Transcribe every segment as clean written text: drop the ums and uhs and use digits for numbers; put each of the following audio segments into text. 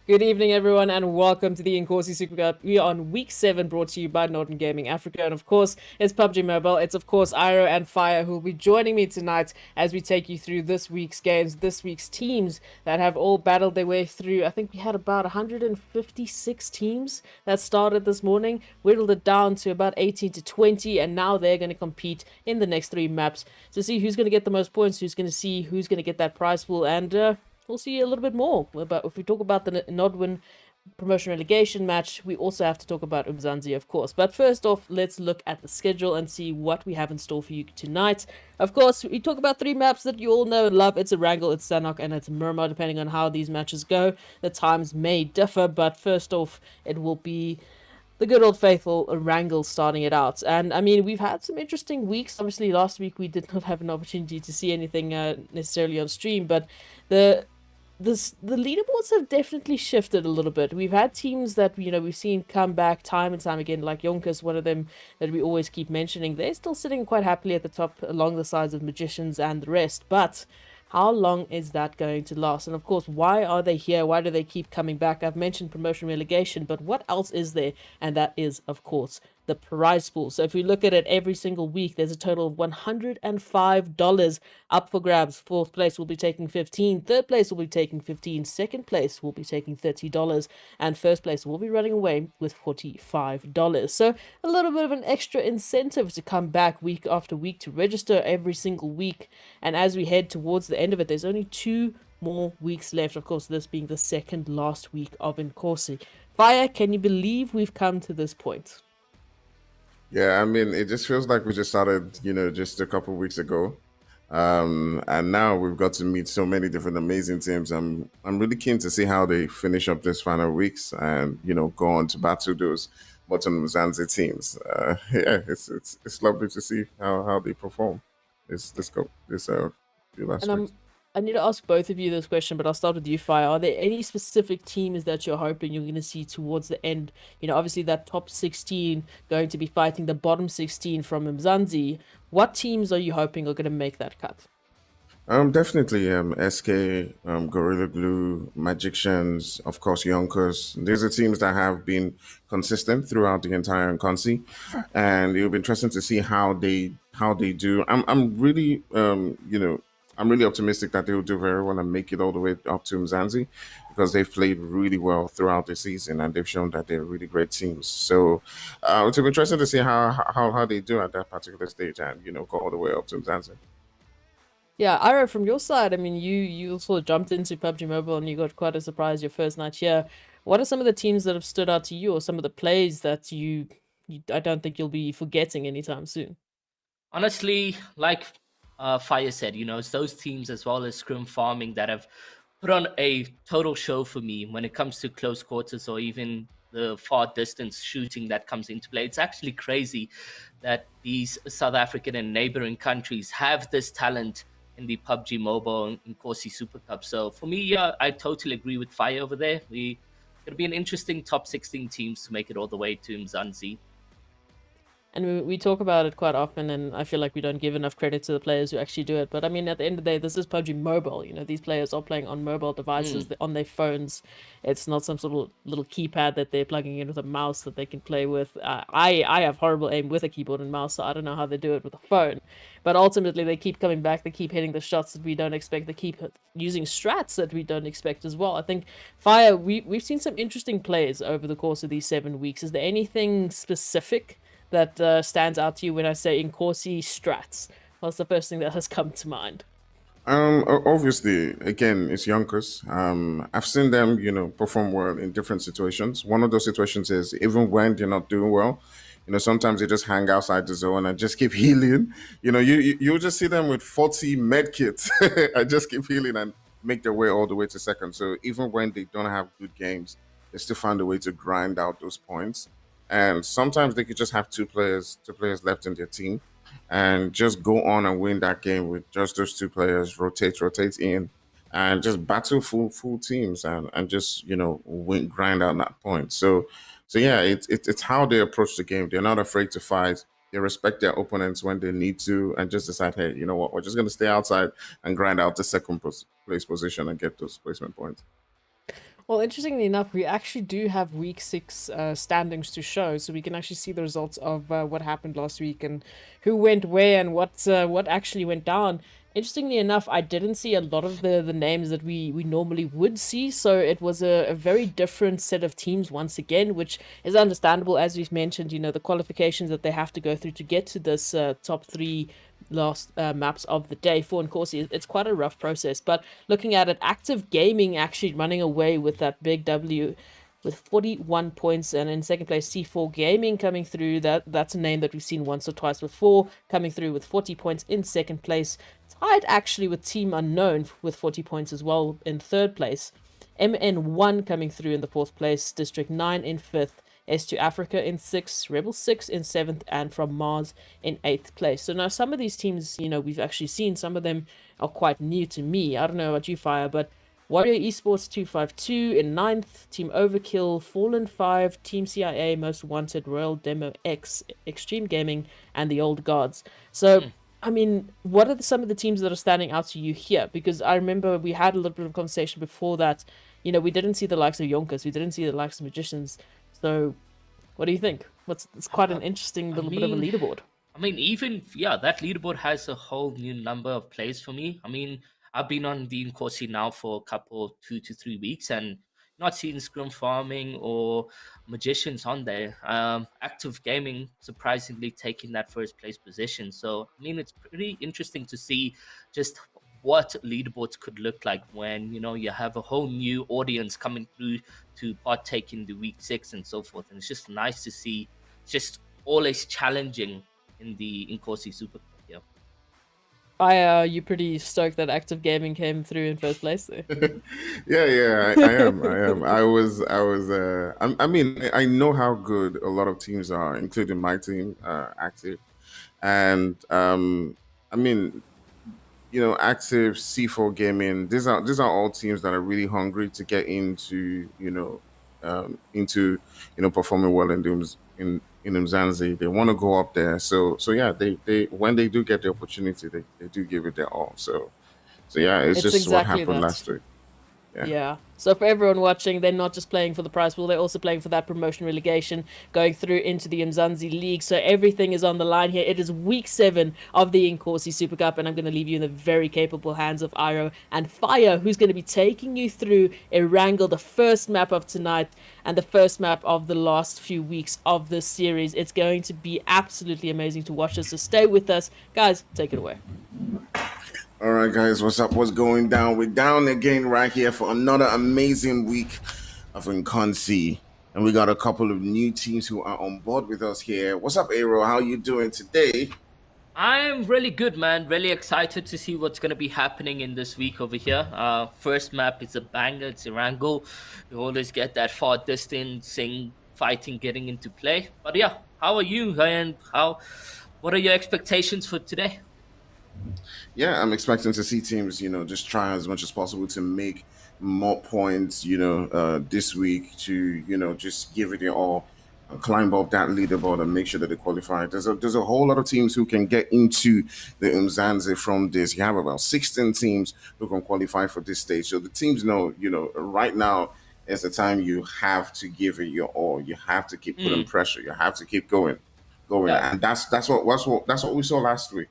Good evening, everyone, and welcome to the Inkosi Super Cup. We are on week 7, brought to you by Northern Gaming Africa. And of course, it's PUBG Mobile. It's, of course, Iro and Fire who will be joining me tonight as we take you through this week's games, this week's teams that have all battled their way through. I think we had about 156 teams that started this morning, whittled it down to about 18 to 20, and now they're going to compete in the next 3 maps to see who's going to get the most points, who's going to get that prize pool, and we'll see a little bit more. But if we talk about the Nodwin promotion relegation match, we also have to talk about Umzansi, of course. But first off, let's look at the schedule and see what we have in store for you tonight. Of course, we talk about 3 maps that you all know and love. It's Erangel, it's Sanhok, and it's Miramar, depending on how these matches go. The times may differ, but first off, it will be the good old faithful Erangel starting it out. And I mean, we've had some interesting weeks. Obviously, last week we did not have an opportunity to see anything necessarily on stream, but the leaderboards have definitely shifted a little bit. We've had teams that we've seen come back time and time again, like Yonkers, one of them that we always keep mentioning. They're still sitting quite happily at the top along the sides of Magicians and the rest, but how long is that going to last? And of course, why are they here? Why do they keep coming back? I've mentioned promotion relegation, but what else is there? And that is, of course, the prize pool. So if we look at it every single week, there's a total of $105 up for grabs. 4th place will be taking 15, 3rd place will be taking 15, 2nd place will be taking $30, and 1st place will be running away with $45. So a little bit of an extra incentive to come back week after week, to register every single week. And as we head towards the end of it, there's only 2 more weeks left, of course, this being the second last week of Inkosi. Fire, can you believe we've come to this point? Yeah, I mean, it just feels like we just started, just a couple of weeks ago. And now we've got to meet so many different amazing teams. I'm really keen to see how they finish up this final weeks and, go on to battle those bottom Umzansi teams. Yeah, it's lovely to see how they perform few last And weeks. I need to ask both of you this question, but I'll start with you, Fire. Are there any specific teams that you're hoping you're going to see towards the end? Obviously that top 16 going to be fighting the bottom 16 from Umzansi. What teams are you hoping are going to make that cut? Definitely SK, Gorilla Glue, Magicians, of course Yonkers. These are teams that have been consistent throughout the entire Nkonsi, and it'll be interesting to see how they do. I'm really I'm really optimistic that they'll do very well and make it all the way up to Mzansi, because they've played really well throughout the season and they've shown that they're really great teams. So it'll be interesting to see how they do at that particular stage and go all the way up to Mzansi. Yeah, Ira, from your side, I mean, you sort of jumped into PUBG Mobile and you got quite a surprise your first night here. What are some of the teams that have stood out to you, or some of the plays that I don't think you'll be forgetting anytime soon? Honestly, like Fire said, it's those teams as well as Scrim Farming that have put on a total show for me when it comes to close quarters or even the far distance shooting that comes into play. It's actually crazy that these South African and neighboring countries have this talent in the PUBG Mobile and Inkosi Super Cup. So for me, yeah, I totally agree with Fire over there. It's going to be an interesting top 16 teams to make it all the way to Umzansi. And we talk about it quite often, and I feel like we don't give enough credit to the players who actually do it. But I mean, at the end of the day, this is PUBG Mobile. These players are playing on mobile devices, on their phones. It's not some sort of little keypad that they're plugging in with a mouse that they can play with. I have horrible aim with a keyboard and mouse, so I don't know how they do it with a phone. But ultimately, they keep coming back. They keep hitting the shots that we don't expect. They keep using strats that we don't expect as well. I think Fire, we've seen some interesting plays over the course of these 7 weeks. Is there anything specific that stands out to you when I say Inkosi strats? What's the first thing that has come to mind? Obviously, again, it's Yonkers. I've seen them, perform well in different situations. One of those situations is even when they're not doing well, sometimes they just hang outside the zone and just keep healing. You'll just see them with 40 med kits and just keep healing and make their way all the way to second. So even when they don't have good games, they still find a way to grind out those points. And sometimes they could just have two players left in their team and just go on and win that game with just those 2 players, rotate in, and just battle full teams and just win, grind out that point. So yeah, it's how they approach the game. They're not afraid to fight. They respect their opponents when they need to, and just decide, hey, you know what, we're just gonna stay outside and grind out the second place position and get those placement points. Well, interestingly enough, we actually do have week six standings to show, so we can actually see the results of what happened last week and who went where and what actually went down. Interestingly enough, I didn't see a lot of the names that we normally would see, so it was a very different set of teams once again, which is understandable as we've mentioned. The qualifications that they have to go through to get to this top three last maps of the day for Inkosi. It's quite a rough process, but looking at it, Active Gaming actually running away with that big W with 41 points, and in second place C4 Gaming coming through. That's a name that we've seen once or twice before, coming through with 40 points in second place, tied actually with Team Unknown with 40 points as well in third place. MN1 coming through in the fourth place, District 9 in fifth, S2 Africa in sixth, Rebel 6 in seventh, and From Mars in eighth place. So now some of these teams, we've actually seen, some of them are quite new to me. I don't know about you, Fire, but Warrior Esports 252 in ninth, Team Overkill, Fallen 5, Team CIA, Most Wanted, Royal Demo X, Extreme Gaming, and the Old Gods. So, I mean, what are some of the teams that are standing out to you here? Because I remember we had a little bit of conversation before that. We didn't see the likes of Yonkers, we didn't see the likes of Magicians. So, what do you think? It's quite an interesting I little bit of a mean, leaderboard. even yeah, that leaderboard has a whole new number of plays for me. I've been on the Inkosi now for a couple, 2 to 3 weeks, and not seeing scrum farming or magicians on there. Active gaming surprisingly taking that first place position. So it's pretty interesting to see just what leaderboards could look like when you have a whole new audience coming through to partake in the week six and so forth. And it's just nice to see just always challenging in the Inkosi Super Cup. Yeah. You pretty stoked that Active Gaming came through in first place there? Yeah, I am. I am. I mean, I know how good a lot of teams are, including my team, active, and I mean, active C4 gaming. These are all teams that are really hungry to get into, performing well in in Umzansi. They want to go up there. So yeah, they when they do get the opportunity, they do give it their all. So yeah, it's It's just what exactly happened that. last week. Yeah. Yeah. So for everyone watching, they're not just playing for the prize pool, they're also playing for that promotion relegation, going through into the Umzansi League. So everything is on the line here. It is week 7 of the Inkosi Super Cup, and I'm going to leave you in the very capable hands of Iro and Fire, who's going to be taking you through Erangel, the first map of tonight and the first map of the last few weeks of this series. It's going to be absolutely amazing to watch this. So stay with us. Guys, take it away. All right, guys, what's up? What's going down? We're down again right here for another amazing week of Inkosi. And we got a couple of new teams who are on board with us here. What's up, Aero? How you doing today? I'm really good, man. Really excited to see what's going to be happening in this week over here. First map is a banger. It's Erangel. You always get that far distancing fighting getting into play. But yeah, how are you? And what are your expectations for today? Yeah, I'm expecting to see teams, just try as much as possible to make more points, this week to, just give it their all, climb up that leaderboard and make sure that they qualify. There's a whole lot of teams who can get into the Umzansi from this. You have about 16 teams who can qualify for this stage. So the teams know, right now is the time you have to give it your all. You have to keep putting Mm, pressure. You have to keep going, yeah. and that's what we saw last week.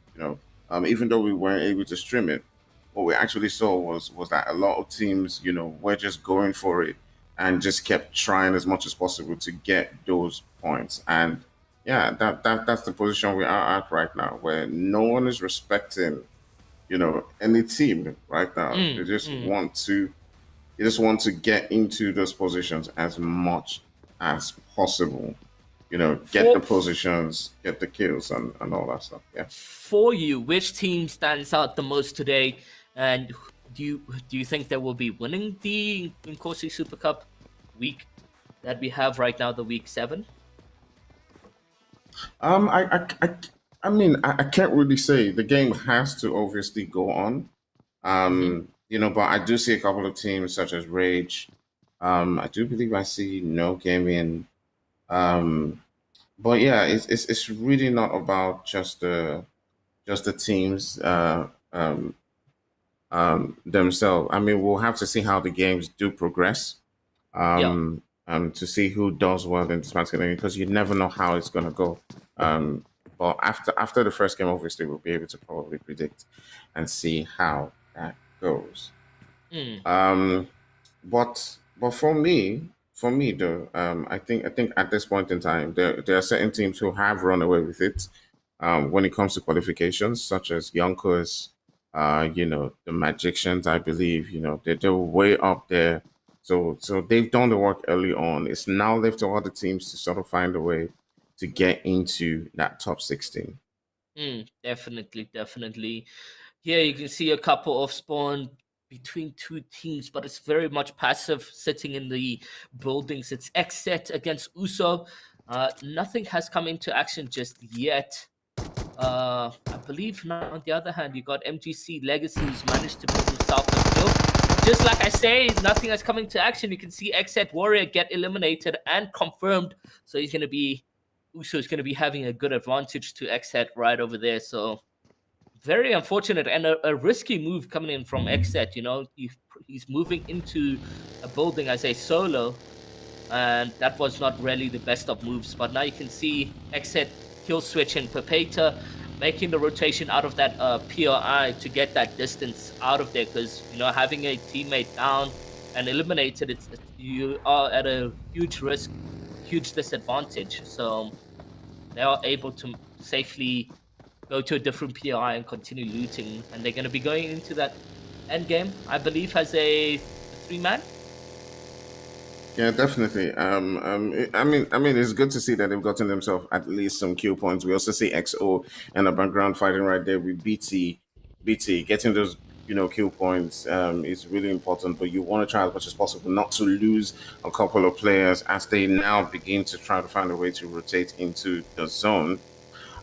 Even though we weren't able to stream it, what we actually saw was that a lot of teams, were just going for it and just kept trying as much as possible to get those points. And yeah, that's the position we are at right now, where no one is respecting, any team right now. Mm, mm. They just want to get into those positions as much as possible. Get the For positions, get the kills, and all that stuff. Yeah. for you, which team stands out the most today? And do you think they will be winning the Inkosi Super Cup week that we have right now, the week 7? Um, I, I, I, I mean, I can't really say. The game has to obviously go on. Mm-hmm. But I do see a couple of teams such as Rage. I do believe I see No Gaming. Um, but yeah, it's really not about just the teams themselves. I mean, we'll have to see how the games do progress. Yeah. To see who does well in this particular game because you never know how it's going to go. But after the first game, obviously, we'll be able to probably predict and see how that goes. Mm, Um, but for me though, I think at this point in time, there are certain teams who have run away with it. When it comes to qualifications, such as Yonkers, the Magicians, I believe, they're way up there. So they've done the work early on. It's now left to other teams to sort of find a way to get into that top 16. definitely, definitely. Here you can see a couple of spawn between two teams, but it's very much passive sitting in the buildings. It's X set against Uso. Nothing has come into action just yet. I believe now, on the other hand, you got MGC Legacy who's managed to put himself a kill. Just like I say, nothing has come into action. You can see Xset Warrior get eliminated and confirmed. So he's going to be, Uso is going to be having a good advantage to Xset right over there. So very unfortunate and a risky move coming in from Xset. He's moving into a building as a solo, and that was not really the best of moves. But now you can see Xset kill switch and Pepeta making the rotation out of that POI to get that distance out of there, because having a teammate down and eliminated, you are at a huge risk, huge disadvantage. So they are able to safely go to a different PI and continue looting, and they're going to be going into that end game, I believe, as a 3-man. Yeah, definitely. I mean, it's good to see that they've gotten themselves at least some kill points. We also see XO and the background fighting right there with BT getting those, kill points. Is really important. But you want to try as much as possible not to lose a couple of players as they now begin to try to find a way to rotate into the zone.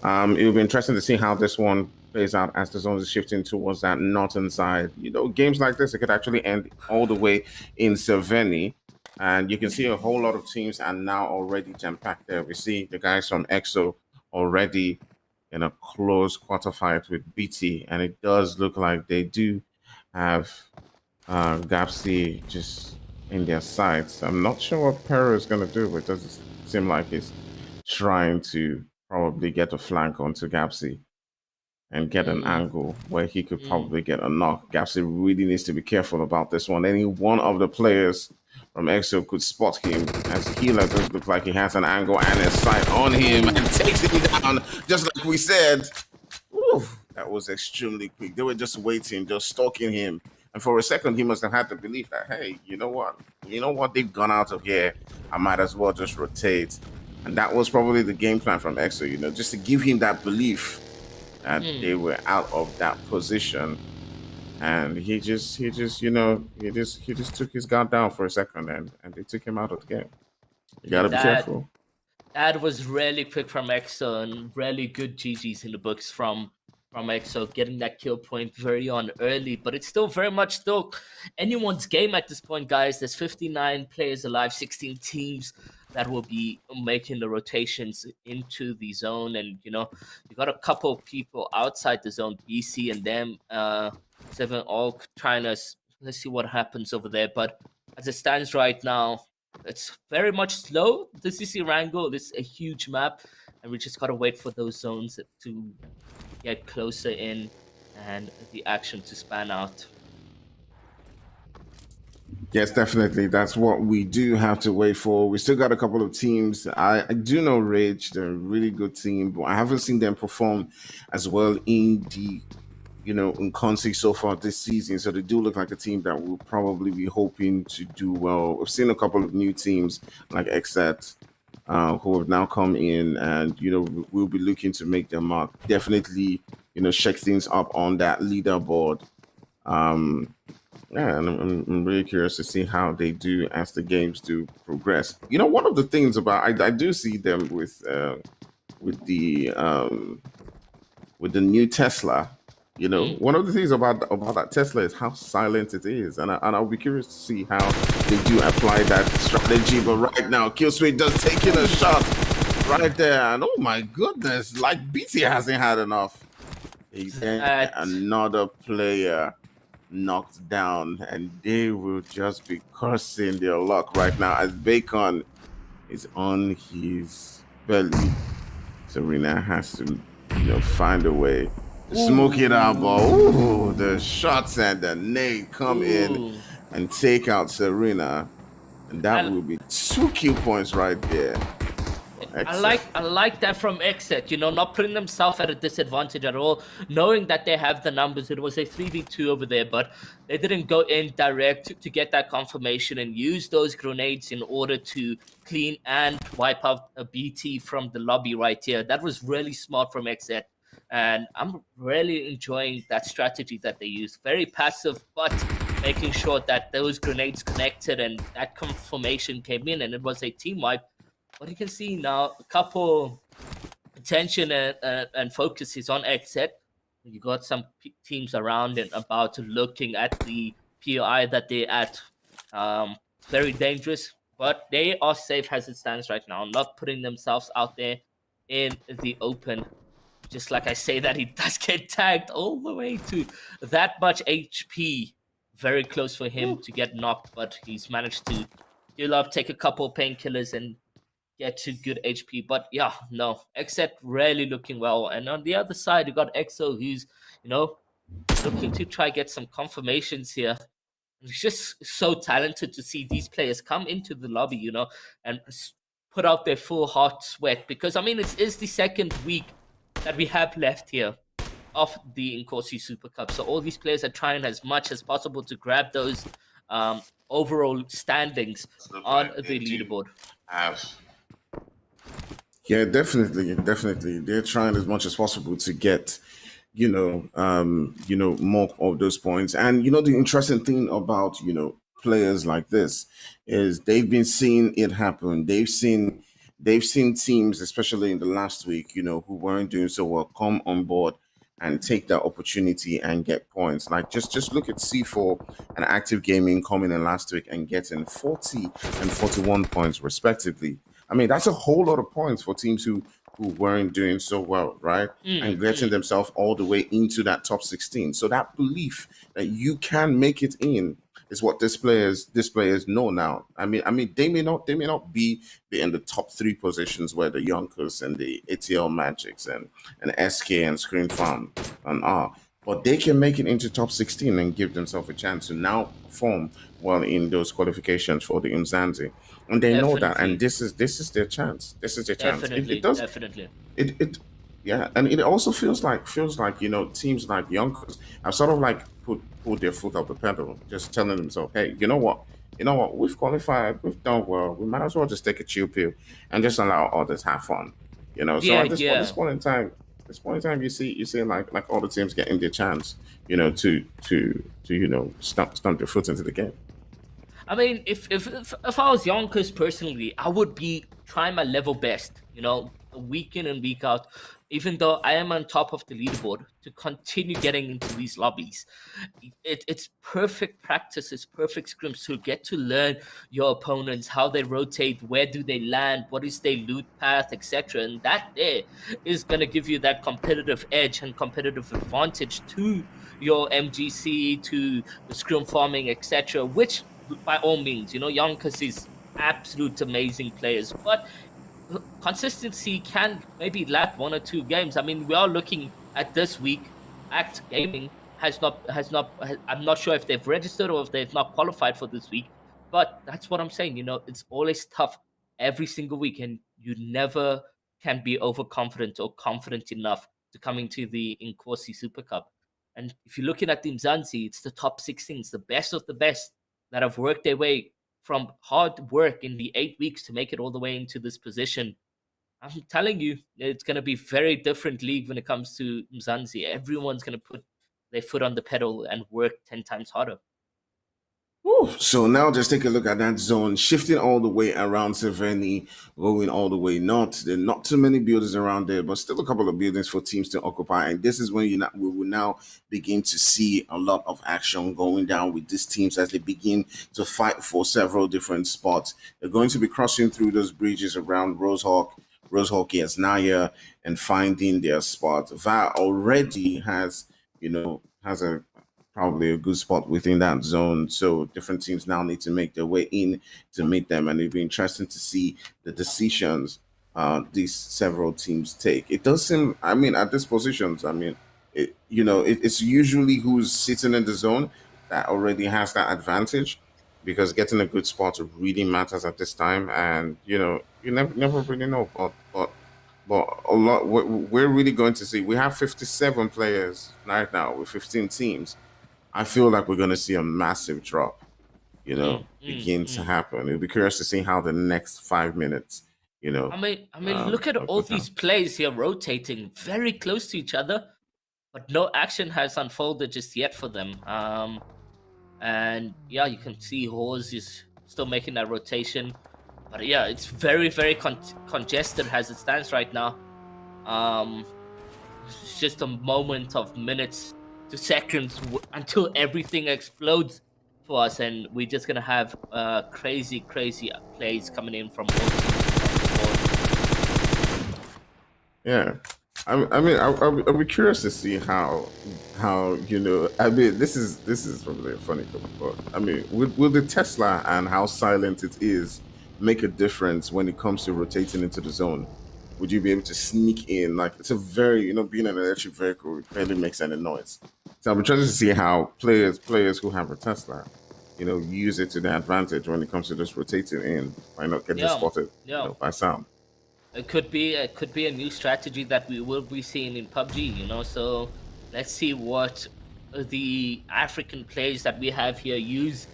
It'll be interesting to see how this one plays out as the zones is shifting towards that northern side. Games like this, it could actually end all the way in Saveni. And you can see a whole lot of teams are now already jam-packed there. We see the guys from EXO already in a close quarter fight with BT. And it does look like they do have Gapsi just in their sights. I'm not sure what Pero is going to do, but it doesn't seem like he's trying to probably get a flank onto Gapsi and get an angle where he could probably get a knock. Gapsi really needs to be careful about this one. Any one of the players from EXO could spot him, as Healer does look like he has an angle and a sight on him and takes him down, just like we said. Oof, that was extremely quick. They were just waiting, just stalking him. And for a second, he must have had to believe that, hey, you know what? They've gone out of here. I might as well just rotate. And that was probably the game plan from EXO, just to give him that belief that they were out of that position. And he just took his guard down for a second, and they took him out of the game. You gotta be careful. That was really quick from EXO, and really good GGs in the books from EXO, getting that kill point very on early. But it's still very much still anyone's game at this point, guys. There's 59 players alive, 16 teams that will be making the rotations into the zone. And you got a couple of people outside the zone, BC and them, 7 all trying to, let's see what happens over there. But as it stands right now, it's very much slow. The CC Erangel is a huge map, and we just gotta wait for those zones to get closer in and the action to span out. Yes, definitely. That's what we do have to wait for. We still got a couple of teams. I do know Rage, they're a really good team, but I haven't seen them perform as well in the Inkosi so far this season. So they do look like a team that will probably be hoping to do well. We've seen a couple of new teams like Xset who have now come in, and we'll be looking to make their mark. Definitely, shake things up on that leaderboard. Yeah, and I'm really curious to see how they do as the games do progress. One of the things about I do see them with the new Tesla. One of the things about that Tesla is how silent it is, and I'll be curious to see how they do apply that strategy. But right now, Killswitch does take in a shot right there, and oh my goodness, like BT hasn't had enough. Another player knocked down, and they will just be cursing their luck right now as Bacon is on his belly. Serena has to, find a way to smoke it out, but the shots and the nade come in Ooh. and take out Serena, and that I, will be 2 kill points right there. I like that from Exit, not putting themselves at a disadvantage at all, knowing that they have the numbers. It was a 3v2 over there, but they didn't go in direct to get that confirmation and use those grenades in order to clean and wipe out a BT from the lobby right here. That was really smart from Exit. And I'm really enjoying that strategy that they used. Very passive, but making sure that those grenades connected and that confirmation came in, and it was a team wipe. But you can see now a couple attention and focus is on exit. You got some teams around and about looking at the POI that they're at. Very dangerous, but they are safe as it stands right now, not putting themselves out there in the open. Just like I say that, he does get tagged all the way to that much HP. Very close for him to get knocked, but he's managed to heal up, take a couple painkillers, and get to good HP. But yeah, no, Except really looking well. And on the other side, you got EXO, who's, looking to try get some confirmations here. It's just so talented to see these players come into the lobby, and put out their full heart sweat. Because, I mean, it is the second week that we have left here of the Inkosi Super Cup. So all these players are trying as much as possible to grab those overall standings on the leaderboard. Yeah, definitely. They're trying as much as possible to get, more of those points. And the interesting thing about players like this is they've been seeing it happen. They've seen teams, especially in the last week, who weren't doing so well, come on board and take that opportunity and get points. Like just look at C4 and Active Gaming coming in last week and getting 40 and 41 points respectively. I mean, that's a whole lot of points for teams who weren't doing so well, right? And getting themselves all the way into that top 16. So that belief that you can make it in is what these players know now. I mean, they may not be in the top 3 positions where the Yonkers and the ATL Magics and SK and Screen Farm and are. But they can make it into top 16 and give themselves a chance to now perform well in those qualifications for the Umzansi. And they know that, and this is their chance. This is their chance. Definitely, It does definitely. it yeah, and it also feels like teams like Yonkers have sort of like put their foot off the pedal, just telling themselves, hey, you know what, we've qualified, we've done well, we might as well just take a chill pill and just allow others have fun. So Yeah, at this point, yeah. this point in time, you see like all the teams getting their chance, to stump their foot into the game. I mean, if I was Yonkers personally, I would be trying my level best, week in and week out, even though I am on top of the leaderboard, to continue getting into these lobbies. It's perfect practice, it's perfect scrims to get to learn your opponents, how they rotate, where do they land, what is their loot path, etc. And that there is going to give you that competitive edge and competitive advantage to your MGC, to the scrim farming, etc. Which by all means, Yonkers is absolute amazing players, but consistency can maybe lack 1 or 2 games. I mean, we are looking at this week. Act Gaming I'm not sure if they've registered or if they've not qualified for this week, but that's what I'm saying. It's always tough every single week, and you never can be overconfident or confident enough to come into the Inkosi Super Cup. And if you're looking at the Mzansi, it's the top 16, it's the best of the best that have worked their way from hard work in the 8 weeks to make it all the way into this position. I'm telling you, it's going to be very different league when it comes to Mzansi. Everyone's going to put their foot on the pedal and work 10 times harder. So now just take a look at that zone, shifting all the way around Savannah, going all the way north. There are not too many buildings around there, but still a couple of buildings for teams to occupy. And this is when we will now begin to see a lot of action going down with these teams as they begin to fight for several different spots. They're going to be crossing through those bridges around Rosehawk, yes, Naya, and finding their spot. Va already has a probably a good spot within that zone. So different teams now need to make their way in to meet them, and it'll be interesting to see the decisions these several teams take. It does seem, I mean, at these positions, I mean, it's usually who's sitting in the zone that already has that advantage because getting a good spot really matters at this time, and you never really know, but a lot we're really going to see. We have 57 players right now with 15 teams. I feel like we're going to see a massive drop, begin to Mm. happen. It'll be curious to see how the next 5 minutes, Look at all goes down. these plays here rotating very close to each other, but no action has unfolded just yet for them. And yeah, you can see Hawes is still making that rotation, but yeah, it's very, very congested as it stands right now. It's just a moment of minutes to seconds until everything explodes for us, and we're just gonna have crazy, crazy plays coming in from all teams across the board. Yeah. I'll be curious to see how I mean, this is probably a funny comment, but I mean, will the Tesla and how silent it is make a difference when it comes to rotating into the zone? Would you be able to sneak in? Like, it's a very, being an electric vehicle, it barely makes any noise. So I'm trying to see how players who have a Tesla, use it to their advantage when it comes to just rotating in by not getting Yeah, spotted, yeah. by sound. It could be a new strategy that we will be seeing in PUBG. So let's see what the African players that we have here use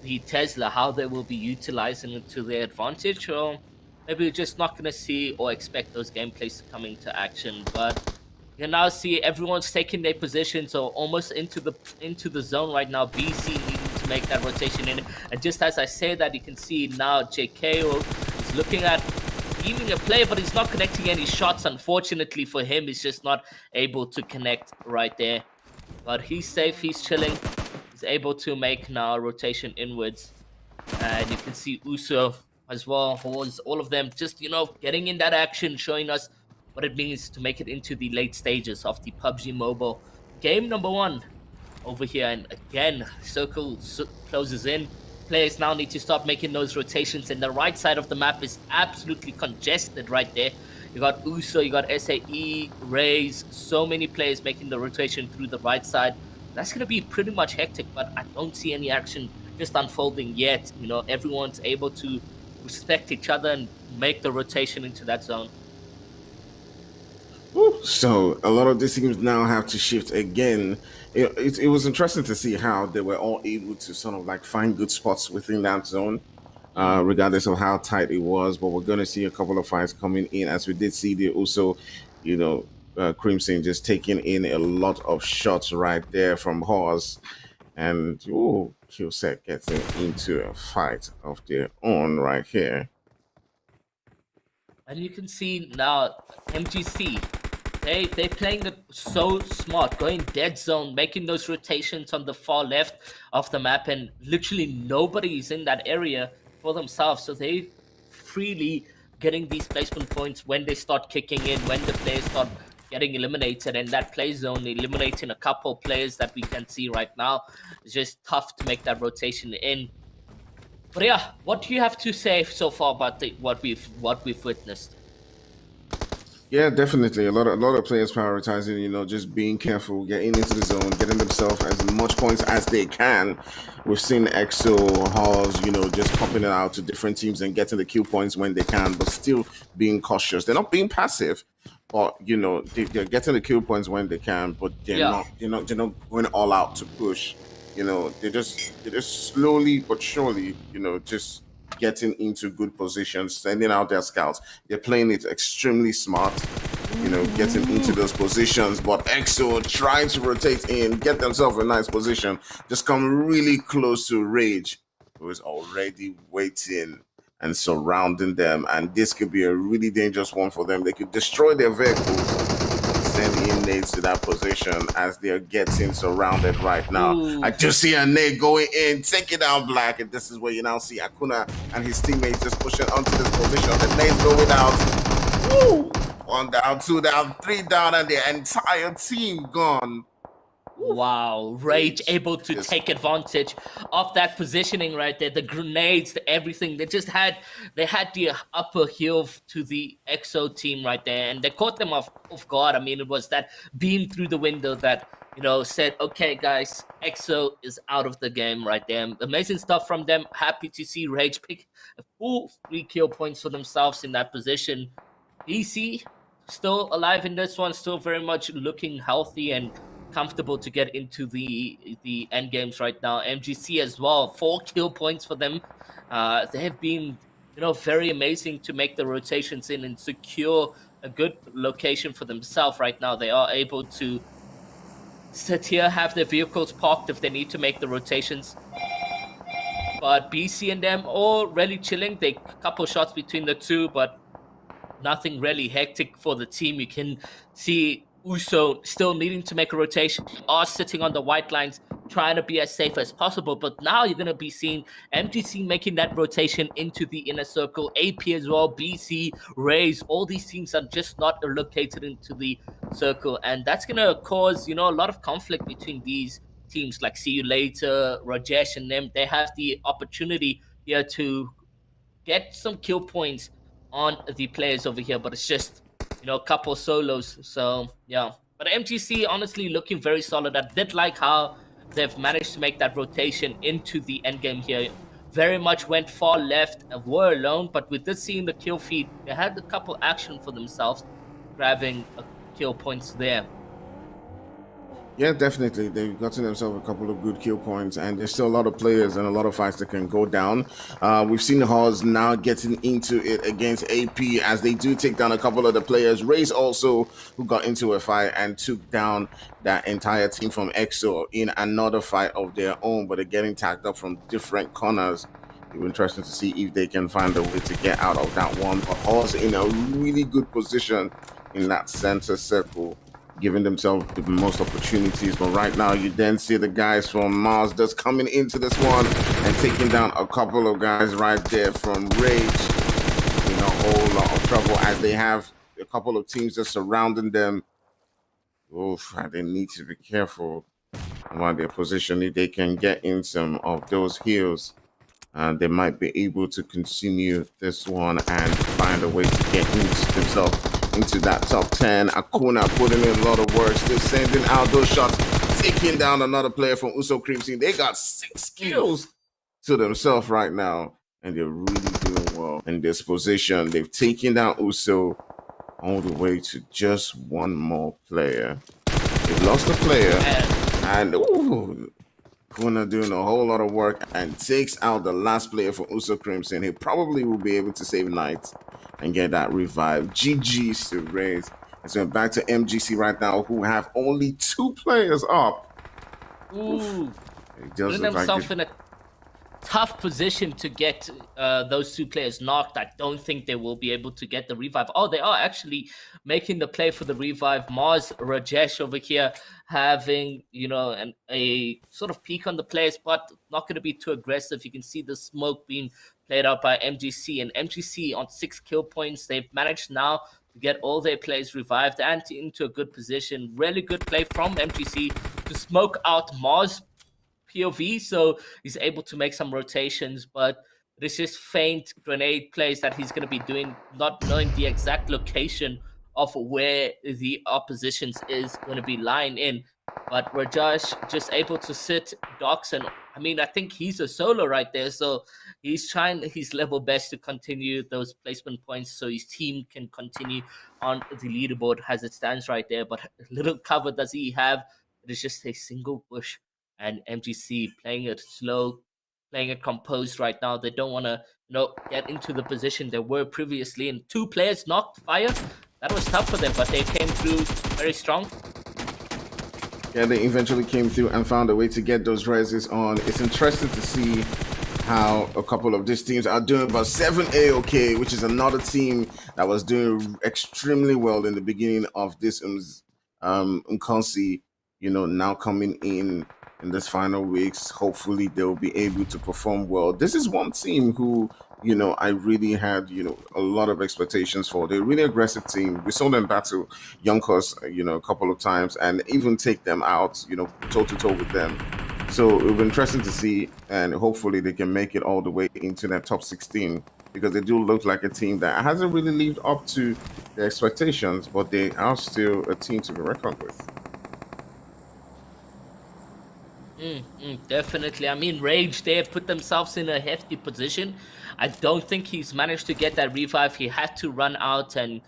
the Tesla, how they will be utilizing it to their advantage, or maybe we're just not going to see or expect those gameplays to come into action. But you can now see everyone's taking their positions or almost into the zone right now. BC needing to make that rotation in, and just as I say that, you can see now JKO is looking at aiming a play, but he's not connecting any shots. Unfortunately for him, he's just not able to connect right there. But he's safe, he's chilling. He's able to make now a rotation inwards. And you can see Uso as well, Horns, all of them just, getting in that action, showing us what it means to make it into the late stages of the PUBG Mobile game number 1 over here. And again, circle closes in. Players now need to start making those rotations, and the right side of the map is absolutely congested right there. You got Uso, you got SAE, Rays, so many players making the rotation through the right side. That's going to be pretty much hectic, but I don't see any action just unfolding yet. Everyone's able to respect each other and make the rotation into that zone. So a lot of these teams now have to shift again. It was interesting to see how they were all able to sort of like find good spots within that zone, regardless of how tight it was. But we're going to see a couple of fights coming in, as we did see the also, Crimson just taking in a lot of shots right there from Horse, and Qset getting into a fight of their own right here. And you can see now MGC, they playing it so smart, going dead zone, making those rotations on the far left of the map, and literally nobody is in that area for themselves. So they freely getting these placement points when they start kicking in, when the players start getting eliminated, and that play zone eliminating a couple players that we can see right now. It's just tough to make that rotation in. But yeah, what do you have to say so far about what we've witnessed? Yeah, definitely. A lot of players prioritizing, just being careful, getting into the zone, getting themselves as much points as they can. We've seen EXO, Halls, just popping it out to different teams and getting the kill points when they can, but still being cautious. They're not being passive, but they're getting the kill points when they can, but they're not going all out to push. They're just slowly but surely, just getting into good positions, sending out their scouts. They're playing it extremely smart, getting into those positions. But EXO trying to rotate in, get themselves a nice position, just come really close to Rage, who is already waiting and surrounding them. And this could be a really dangerous one for them. They could destroy their vehicles, send in nades to that position as they're getting surrounded right now. Ooh. I just see a nade going in, taking down Black, and this is where you now see Akuna and his teammates just pushing onto this position. The nade's going out. Woo! 1 down, 2 down, 3 down, and the entire team gone. Wow, Rage able to Yes. take advantage of that positioning right there. The grenades, the everything. They had the upper heel to the EXO team right there, and they caught them off guard. I mean, it was that beam through the window that said, "Okay, guys, EXO is out of the game right there." Amazing stuff from them. Happy to see Rage pick a full 3 kill points for themselves in that position. DC still alive in this one, still very much looking healthy and comfortable to get into the end games right now. MGC as well, 4 kill points for them. They have been very amazing to make the rotations in and secure a good location for themselves right now. They are able to sit here, have their vehicles parked if they need to make the rotations. But BC and them all really chilling. They couple shots between the two, but nothing really hectic for the team. You can see Uso still needing to make a rotation. They are sitting on the white lines, trying to be as safe as possible. But now you're going to be seeing MTC making that rotation into the inner circle. AP as well, BC, Rays, all these teams are just not located into the circle. And that's going to cause, a lot of conflict between these teams. Like See You Later, Rajesh and them, they have the opportunity here to get some kill points on the players over here, but it's just a couple solos. So yeah, but MGC honestly looking very solid. I did like how they've managed to make that rotation into the end game here. Very much went far left, were alone, but with this seeing the kill feed, they had a couple action for themselves, grabbing a kill points there. Yeah, definitely. They've gotten themselves a couple of good kill points, and there's still a lot of players and a lot of fights that can go down. We've seen Hawes now getting into it against AP as they do take down a couple of the players. Race also, who got into a fight and took down that entire team from EXO in another fight of their own, but they're getting tagged up from different corners. It'll be interesting to see if they can find a way to get out of that one. But Hawes in a really good position in that center circle, giving themselves the most opportunities. But right now, you then see the guys from Mars just coming into this one and taking down a couple of guys right there from Rage in a whole lot of trouble as they have a couple of teams just surrounding them. Oof, they need to be careful while they're positioned. If they can get in some of those heals, they might be able to continue this one and find a way to get into themselves into that top 10. Akuna putting in a lot of work, still sending out those shots, taking down another player from Uso Cream Team. They got 6 kills to themselves right now, and they're really doing well in this position. They've taken down Uso all the way to just one more player. They've lost a player, and Kuna doing a whole lot of work and takes out the last player for Uso Crimson. He probably will be able to save Knight and get that revive. GG's to Rays. It's went back to MGC right now, who have only 2 players up. Ooh, putting themselves in a tough position to get those 2 players knocked. I don't think they will be able to get the revive. Oh, they are actually making the play for the revive. Mars Rajesh over here having a sort of peek on the players, but not going to be too aggressive. You can see the smoke being played out by MGC, and MGC on 6 kill points. They've managed now to get all their players revived and into a good position. Really good play from MGC to smoke out Mars POV, so he's able to make some rotations, but this is faint grenade plays that he's going to be doing, not knowing the exact location of where the oppositions is going to be lying in. But Rajesh just able to sit docks, and I mean, I think he's a solo right there, so he's trying his level best to continue those placement points so his team can continue on the leaderboard as it stands right there. But little cover does he have. It is just a single push, and MGC playing it slow, playing it composed right now. They don't want to, get into the position they were previously. And 2 players knocked fire. That was tough for them, but they came through very strong. Yeah, they eventually came through and found a way to get those reses on. It's interesting to see how a couple of these teams are doing. But 7AOK, which is another team that was doing extremely well in the beginning of this Inkosi, now coming in this final weeks. Hopefully they'll be able to perform well. This is one team who I really had, a lot of expectations for. They're a really aggressive team. We saw them battle Yonkers, a couple of times and even take them out, toe to toe with them. So it'll be interesting to see, and hopefully they can make it all the way into that top 16 because they do look like a team that hasn't really lived up to their expectations, but they are still a team to be reckoned with. Definitely. I mean, Rage, they have put themselves in a hefty position. I don't think he's managed to get that revive. He had to run out and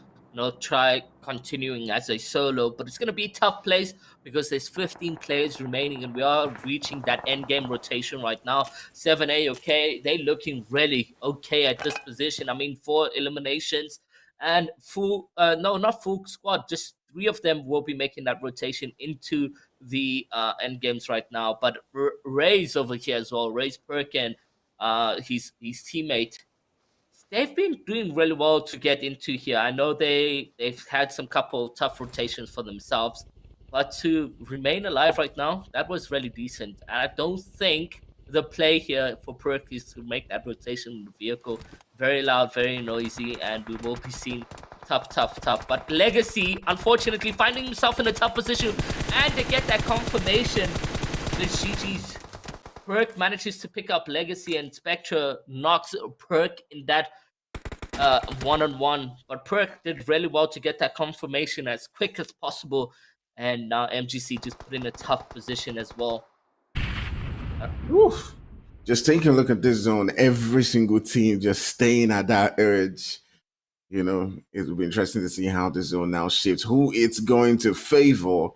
try continuing as a solo. But it's going to be a tough place because there's 15 players remaining and we are reaching that end game rotation right now. 7A, okay, they looking really okay at this position. I mean, 4 eliminations and full, no, not full squad, just 3 of them will be making that rotation into the end games right now. But Ray's over here as well. Ray's Perkin, his teammate. They've been doing really well to get into here. I know they've had some couple tough rotations for themselves, but to remain alive right now, that was really decent. And I don't think the play here for Perk is to make that rotation in the vehicle very loud, very noisy, and we will be seeing tough. But Legacy, unfortunately, finding himself in a tough position, and they get that confirmation. The GG's Perk manages to pick up Legacy, and Spectre knocks Perk in that one-on-one. But Perk did really well to get that confirmation as quick as possible, and now MGC just put in a tough position as well. Oof. Just take a look at this zone. Every single team just staying at that edge. It will be interesting to see how the zone now shifts, who it's going to favor.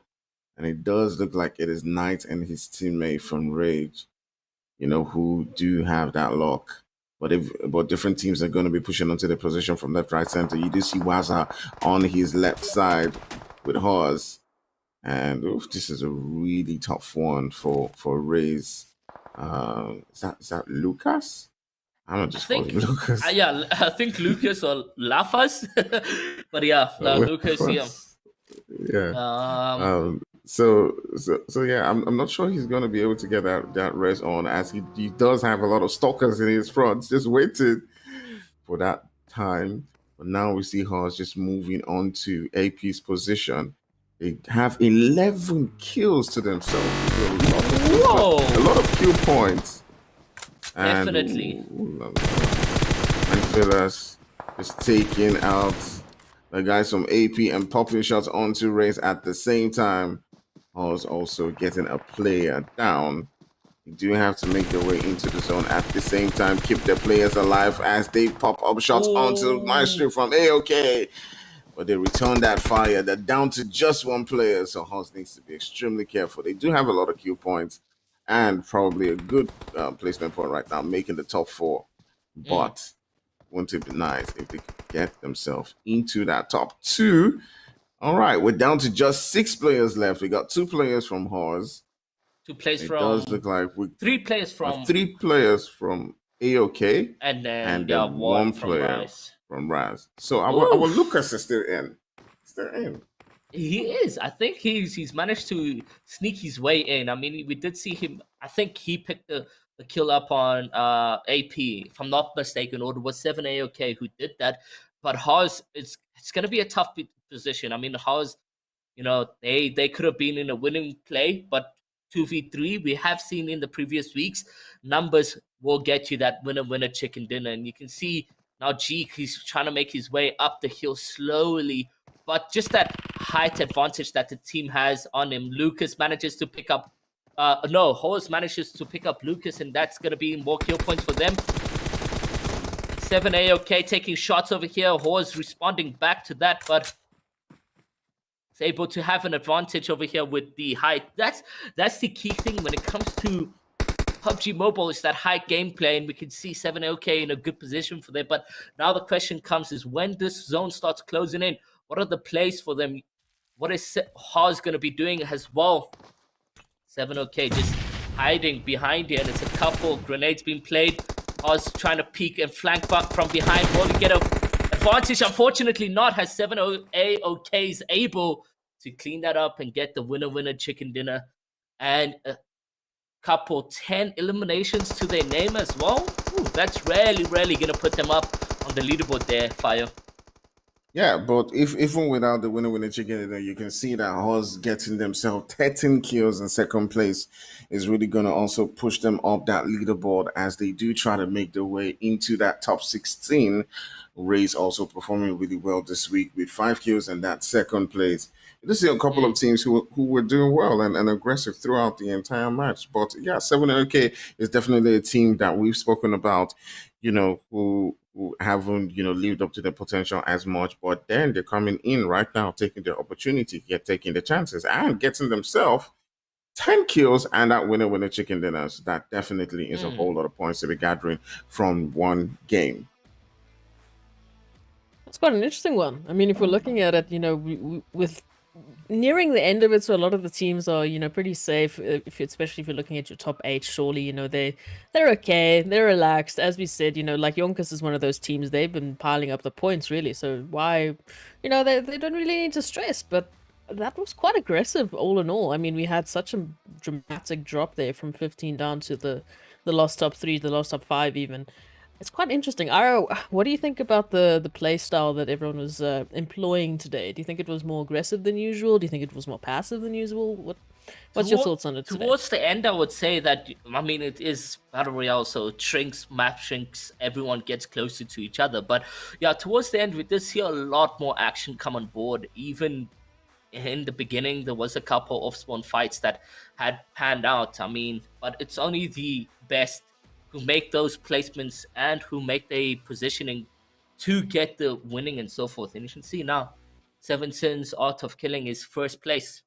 And it does look like it is Knight and his teammate from Rage, who do have that lock. But different teams are going to be pushing onto the position from left, right, center. You do see Waza on his left side with Haas. And this is a really tough one for Ray's. Is that Lucas? I'm not just calling Lucas. Yeah, I think Lucas or Lafas. But yeah, Lucas, yeah. Yeah. So yeah, I'm not sure he's gonna be able to get that res on, as he does have a lot of stalkers in his front, just waiting for that time. But now we see Haas just moving on to AP's position. They have 11 kills to themselves. A lot of kill points. Definitely. And Phyllis is taking out the guys from AP and popping shots onto Race at the same time. Haas also getting a player down. You do have to make their way into the zone at the same time, keep their players alive as they pop up shots onto Maestro from AOK. But they return that fire. They're down to just 1 player, so Haas needs to be extremely careful. They do have a lot of kill points and probably a good placement point right now, making the top 4. But wouldn't it be nice if they could get themselves into that top 2? All right, we're down to just 6 players left. We got 2 players from Haas. 2 players it from. Does look like 3 players from. 3 players from AOK, and then 1 player from Raz. So our Lucas is still in. He is. I think he's managed to sneak his way in. I mean, we did see him. I think he picked the kill up on AP, if I'm not mistaken, or it was 7 AOK who did that. But Haas, it's going to be a tough position. I mean, Haas, they could have been in a winning play, but 2v3, we have seen in the previous weeks, numbers will get you that winner chicken dinner. And you can see now Jeek, he's trying to make his way up the hill slowly, but just that height advantage that the team has on him. Lucas manages to pick up, Horse manages to pick up Lucas, and that's going to be more kill points for them. 7 AOK taking shots over here. Horse responding back to that, but is able to have an advantage over here with the height. That's the key thing when it comes to PUBG Mobile, is that high gameplay, and we can see 7 AOK in a good position for that. But now the question comes is, when this zone starts closing in, what are the plays for them? What is Haas going to be doing as well? 7 OK just hiding behind here, and it's a couple grenades being played. Haas trying to peek and flank back from behind. Will he get an advantage? Unfortunately not, has 7 AOK is able to clean that up and get the winner chicken dinner. And a couple 10 eliminations to their name as well. Ooh. that's really going to put them up on the leaderboard there, Fire. Yeah, but if even without the winner chicken, you can see that Hawes getting themselves 13 kills in second place is really going to also push them up that leaderboard as they do try to make their way into that top 16. Ray's also performing really well this week with 5 kills in that second place. You just see a couple of teams who were doing well and aggressive throughout the entire match. But yeah, 7-OK is definitely a team that we've spoken about, who haven't, lived up to their potential as much. But then they're coming in right now, taking the opportunity, taking the chances, and getting themselves 10 kills and that winner chicken dinners. That definitely is a whole lot of points to be gathering from one game. It's quite an interesting one. I mean, if we're looking at it, with nearing the end of it, so a lot of the teams are, pretty safe. Especially if you're looking at your top 8, surely, they're okay, they're relaxed. As we said, like Yonkers is one of those teams. They've been piling up the points, really. So why, they don't really need to stress. But that was quite aggressive, all in all. I mean, we had such a dramatic drop there from 15 down to the lost top 3, the lost top 5, even. It's quite interesting. Aro, what do you think about the play style that everyone was employing today? Do you think it was more aggressive than usual? Do you think it was more passive than usual? What's your thoughts on it today? Towards the end, I would say that, I mean, it is Battle Royale, so map shrinks, everyone gets closer to each other. But yeah, towards the end, we did see a lot more action come on board. Even in the beginning, there was a couple of spawn fights that had panned out. I mean, but it's only the best who make those placements and who make the positioning to get the winning and so forth. And you can see now, Seven Sins Art of Killing is first place.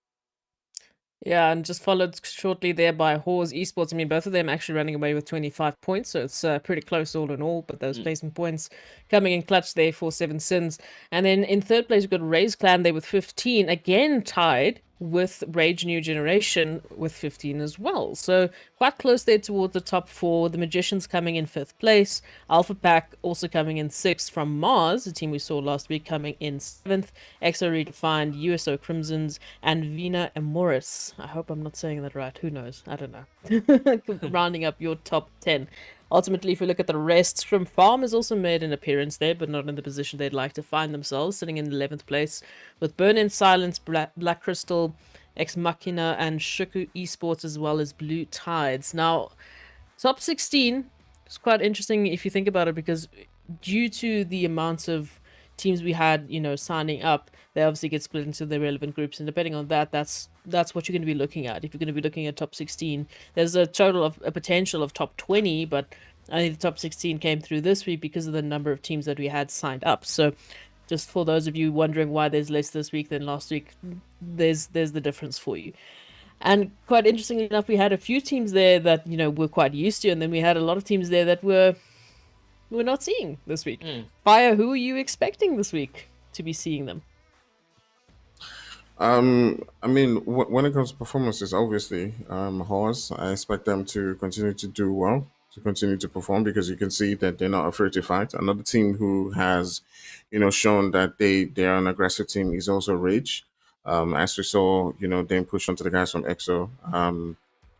Yeah, and just followed shortly there by Umzansi Esports. I mean, both of them actually running away with 25 points, so it's pretty close all in all. But those placement points coming in clutch there for Seven Sins. And then in third place, we've got Ray's Clan there with 15, again tied with Rage New Generation with 15 as well. So quite close there towards the top 4. The Magicians coming in 5th place. Alpha Pack also coming in 6th from Mars, the team we saw last week, coming in 7th. EXO Redefined, USO Crimsons, and Vina and Morris. I hope I'm not saying that right. Who knows? I don't know. Rounding up your top 10. Ultimately, if we look at the rest, Scrum Farm has also made an appearance there, but not in the position they'd like to find themselves, sitting in 11th place with Burn in Silence, Black Crystal, Ex Machina, and Shuku Esports, as well as Blue Tides. Now, top 16 is quite interesting if you think about it, because due to the amount of teams we had, signing up, they obviously get split into the relevant groups, and depending on that, that's what you're going to be looking at. If you're going to be looking at top 16, there's a potential of top 20, but I think the top 16 came through this week because of the number of teams that we had signed up. So just for those of you wondering why there's less this week than last week, there's the difference for you. And quite interestingly enough, we had a few teams there that, we're quite used to, and then we had a lot of teams there that we're not seeing this week. Fire, who are you expecting this week to be seeing them? I mean, when it comes to performances, obviously, Horse, I expect them to continue to do well, to continue to perform, because you can see that they're not afraid to fight. Another team who has, shown that they're an aggressive team is also Rage. As we saw, them push onto the guys from EXO.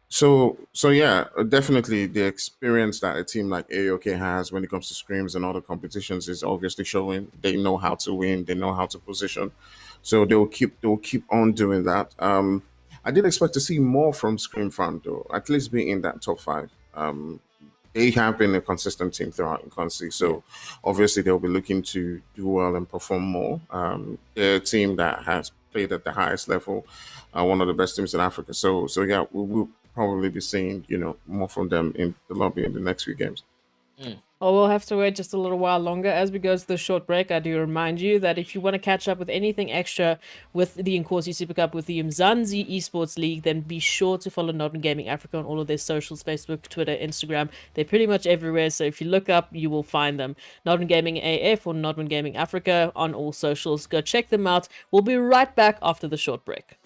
So yeah, definitely the experience that a team like AOK has when it comes to scrims and other competitions is obviously showing. They know how to win, they know how to position, so they'll keep on doing that. I did expect to see more from Scream Farm though, at least be in that top 5. They have been a consistent team throughout Inkosi, so obviously they'll be looking to do well and perform more. They're a team that has played at the highest level, one of the best teams in Africa. So yeah, we'll probably be seeing more from them in the lobby in the next few games. Oh, we'll have to wait just a little while longer. As we go to the short break, I do remind you that if you want to catch up with anything extra with the Inkosi Super Cup, with the Umzansi Esports League, then be sure to follow Nodman Gaming Africa on all of their socials, Facebook, Twitter, Instagram. They're pretty much everywhere, so if you look up, you will find them. Nodman Gaming AF or Nodman Gaming Africa on all socials. Go check them out. We'll be right back after the short break.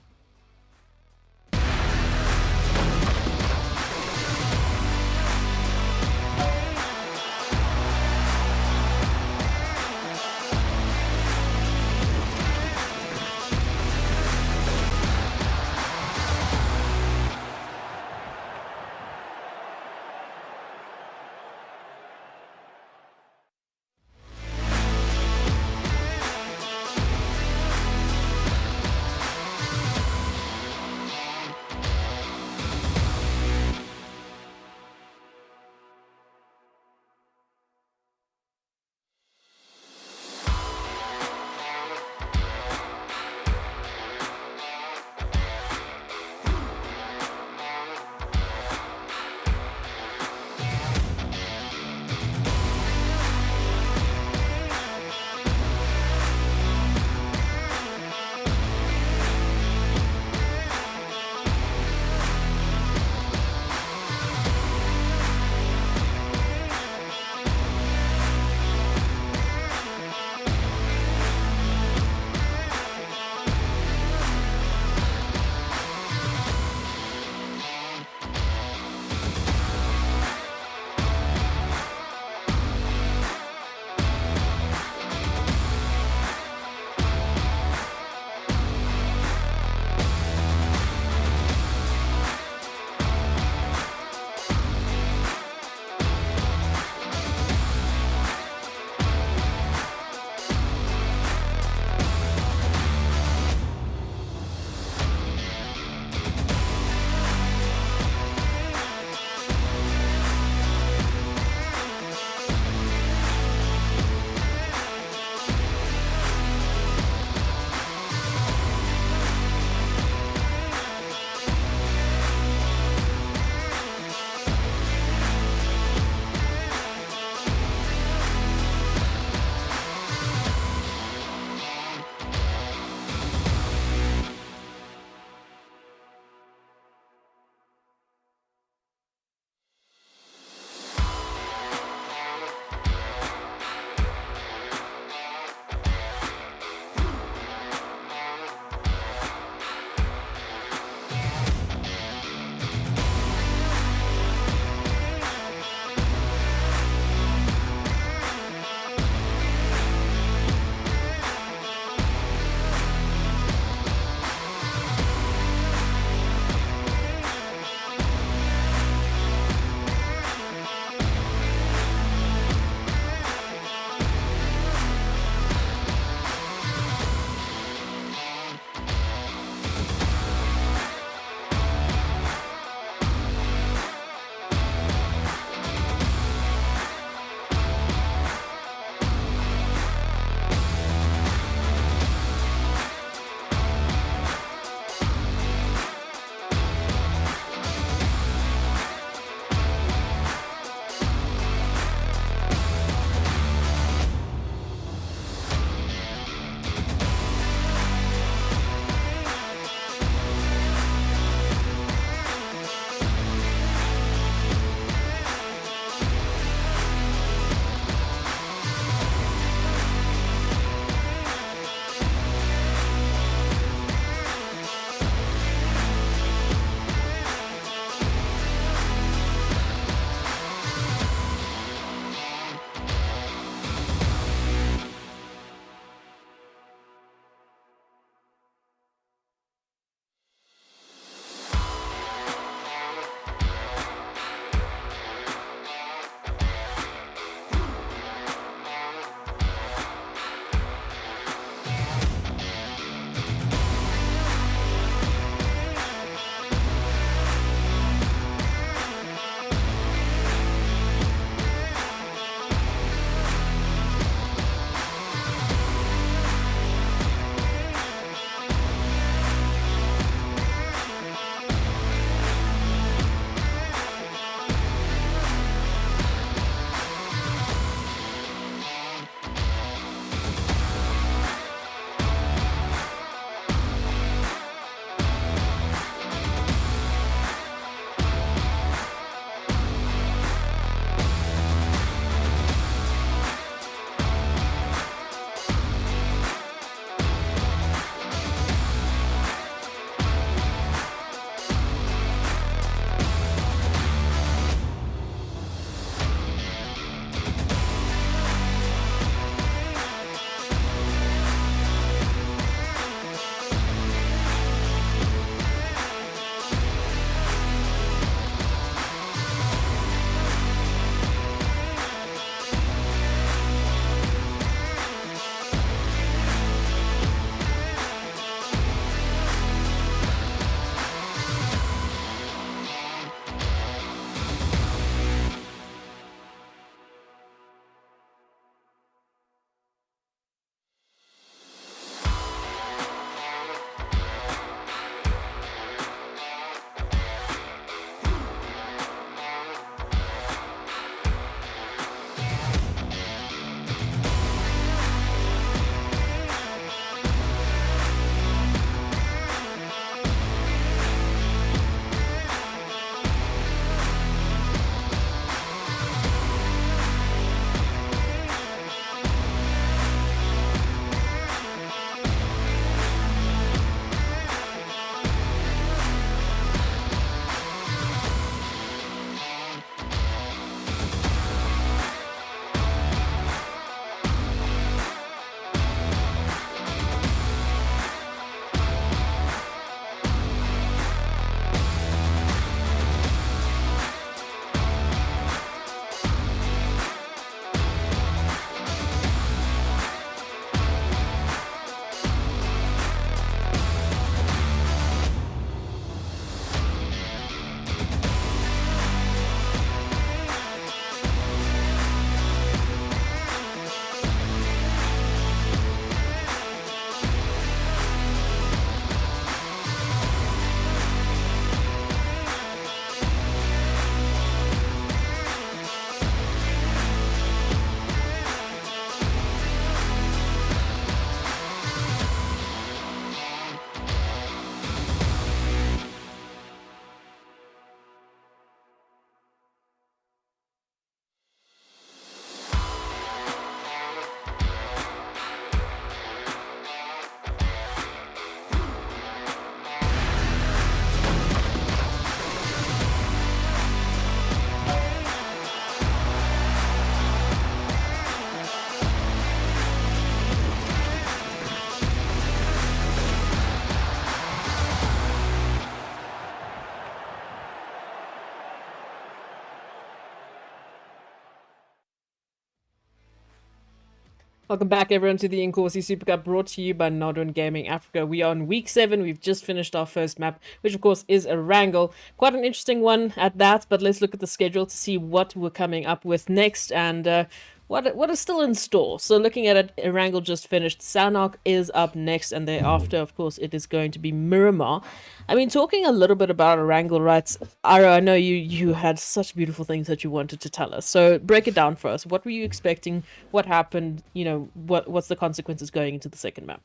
Welcome back, everyone, to the Inkosi Super Cup, brought to you by Nodon Gaming Africa. We are on week 7. We've just finished our first map, which, of course, is Erangel. Quite an interesting one at that, but let's look at the schedule to see what we're coming up with next and what is still in store. So looking at it, Erangel just finished. Sanhok is up next, and thereafter, of course, it is going to be Miramar. I mean, talking a little bit about Erangel, right? Ira, I know you had such beautiful things that you wanted to tell us. So break it down for us. What were you expecting? What happened? You know, what's the consequences going into the second map?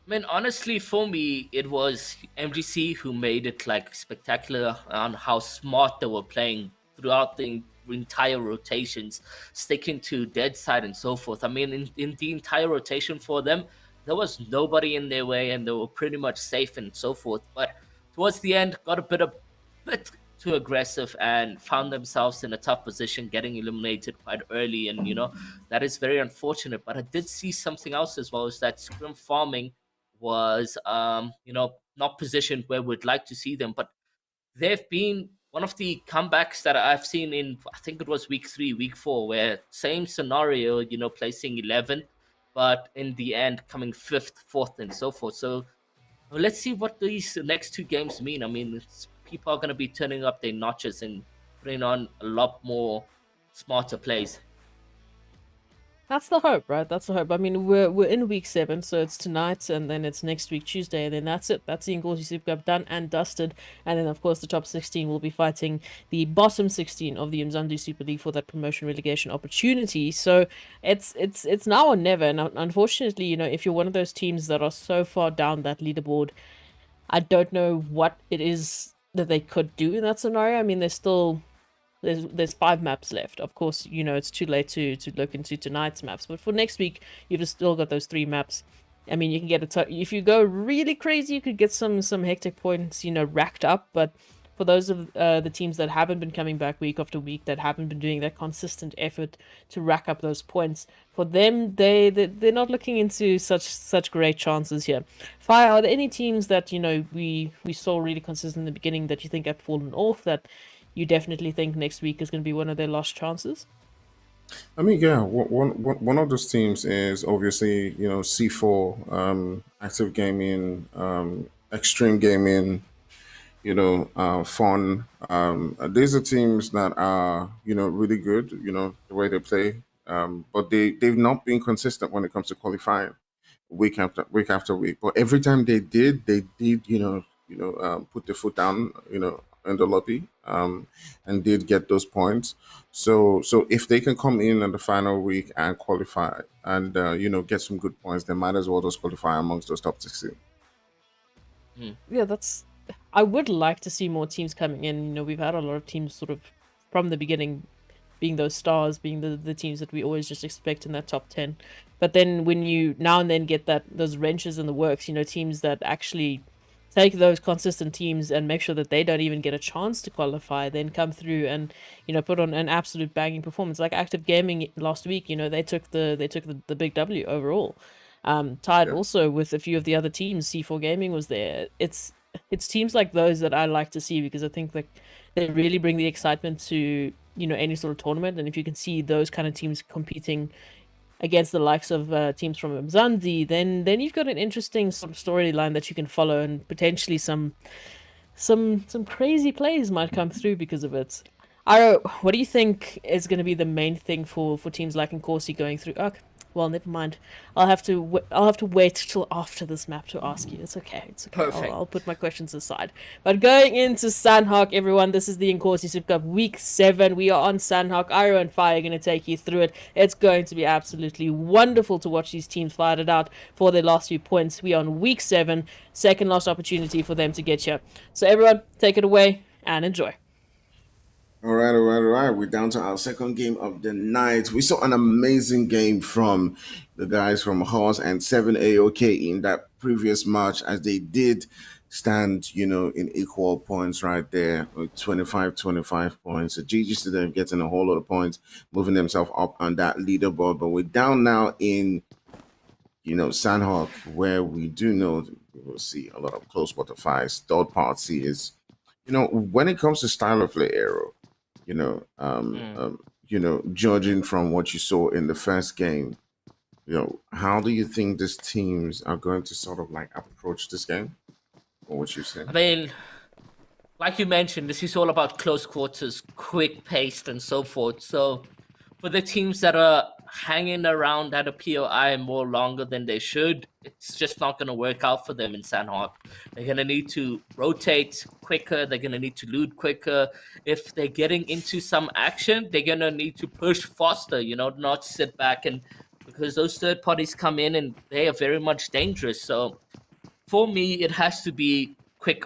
I mean, honestly, for me, it was MGC who made it like spectacular on how smart they were playing throughout the entire rotations, sticking to dead side and so forth. I mean, in the entire rotation for them, there was nobody in their way, and they were pretty much safe and so forth. But towards the end, got a bit too aggressive and found themselves in a tough position, getting eliminated quite early, and that is very unfortunate. But I did see something else as well, is that scrim farming was not positioned where we'd like to see them, but they've been one of the comebacks that I've seen in, I think it was week 3, week 4, where same scenario, placing 11, but in the end coming 5th, 4th, and so forth. So let's see what these next 2 games mean. I mean, people are going to be turning up their notches and putting on a lot more smarter plays. That's the hope, right? That's the hope. I mean, we're in week 7, so it's tonight, and then it's next week Tuesday, and then that's it. That's the Inkosi Super Cup done and dusted. And then, of course, the top 16 will be fighting the bottom 16 of the Umzansi Super League for that promotion relegation opportunity. So it's now or never. And unfortunately, if you're one of those teams that are so far down that leaderboard, I don't know what it is that they could do in that scenario. I mean, there's 5 maps left. Of course, it's too late to look into tonight's maps, but for next week, you've still got those 3 maps. I mean, you can get if you go really crazy, you could get some hectic points, racked up. But for those of the teams that haven't been coming back week after week, that haven't been doing that consistent effort to rack up those points, for them, they're not looking into such great chances here. Fire, are there any teams that we saw really consistent in the beginning that you think have fallen off, that you definitely think next week is going to be one of their lost chances? I mean, yeah, one of those teams is obviously C4, active gaming, extreme gaming, fun. These are teams that are really good, the way they play, but they've not been consistent when it comes to qualifying week after week. But every time they did, put the foot down, in the lobby, and did get those points. So if they can come in the final week and qualify and get some good points, they might as well just qualify amongst those top 16. Yeah, I would like to see more teams coming in. We've had a lot of teams sort of from the beginning being those stars, being the teams that we always just expect in that top 10. But then when you now and then get those wrenches in the works, teams that actually take those consistent teams and make sure that they don't even get a chance to qualify, then come through and put on an absolute banging performance. Like Active Gaming last week, they took the big W overall. Tied Yeah. also with a few of the other teams. C4 Gaming was there. It's teams like those that I like to see, because I think like they really bring the excitement to any sort of tournament. And if you can see those kind of teams competing against the likes of teams from Umzansi, then you've got an interesting sort of storyline that you can follow, and potentially some crazy plays might come through because of it. Aro, what do you think is going to be the main thing for teams like Inkosi going through? Okay, well, never mind. I'll have to wait till after this map to ask you. It's okay. It's okay. Perfect. I'll put my questions aside. But going into Sanhok, everyone, this is the Inkosi Super Cup week 7. We are on Sanhok. Iro and Fire are going to take you through it. It's going to be absolutely wonderful to watch these teams fight it out for their last few points. We are on week 7, second last opportunity for them to get here. So everyone, take it away and enjoy. All right, all right, all right. We're down to our second game of the night. We saw an amazing game from the guys from Horse and 7AOK in that previous match, as they did stand, in equal points right there with 25 points. So GG's to them getting a whole lot of points, moving themselves up on that leaderboard. But we're down now in, Sanhok, where we do know we will see a lot of close quarter fights. Third party is, when it comes to style of play, Arrow, judging from what you saw in the first game, how do you think these teams are going to sort of like approach this game? Or what you say? I mean, like you mentioned, this is all about close quarters, quick paced, and so forth. So, for the teams that are hanging around at a POI more longer than they should, it's just not going to work out for them in Sanhok. They're going to need to rotate quicker. They're going to need to loot quicker. If they're getting into some action, they're going to need to push faster, not sit back. And because those third parties come in and they are very much dangerous. So, for me, it has to be quick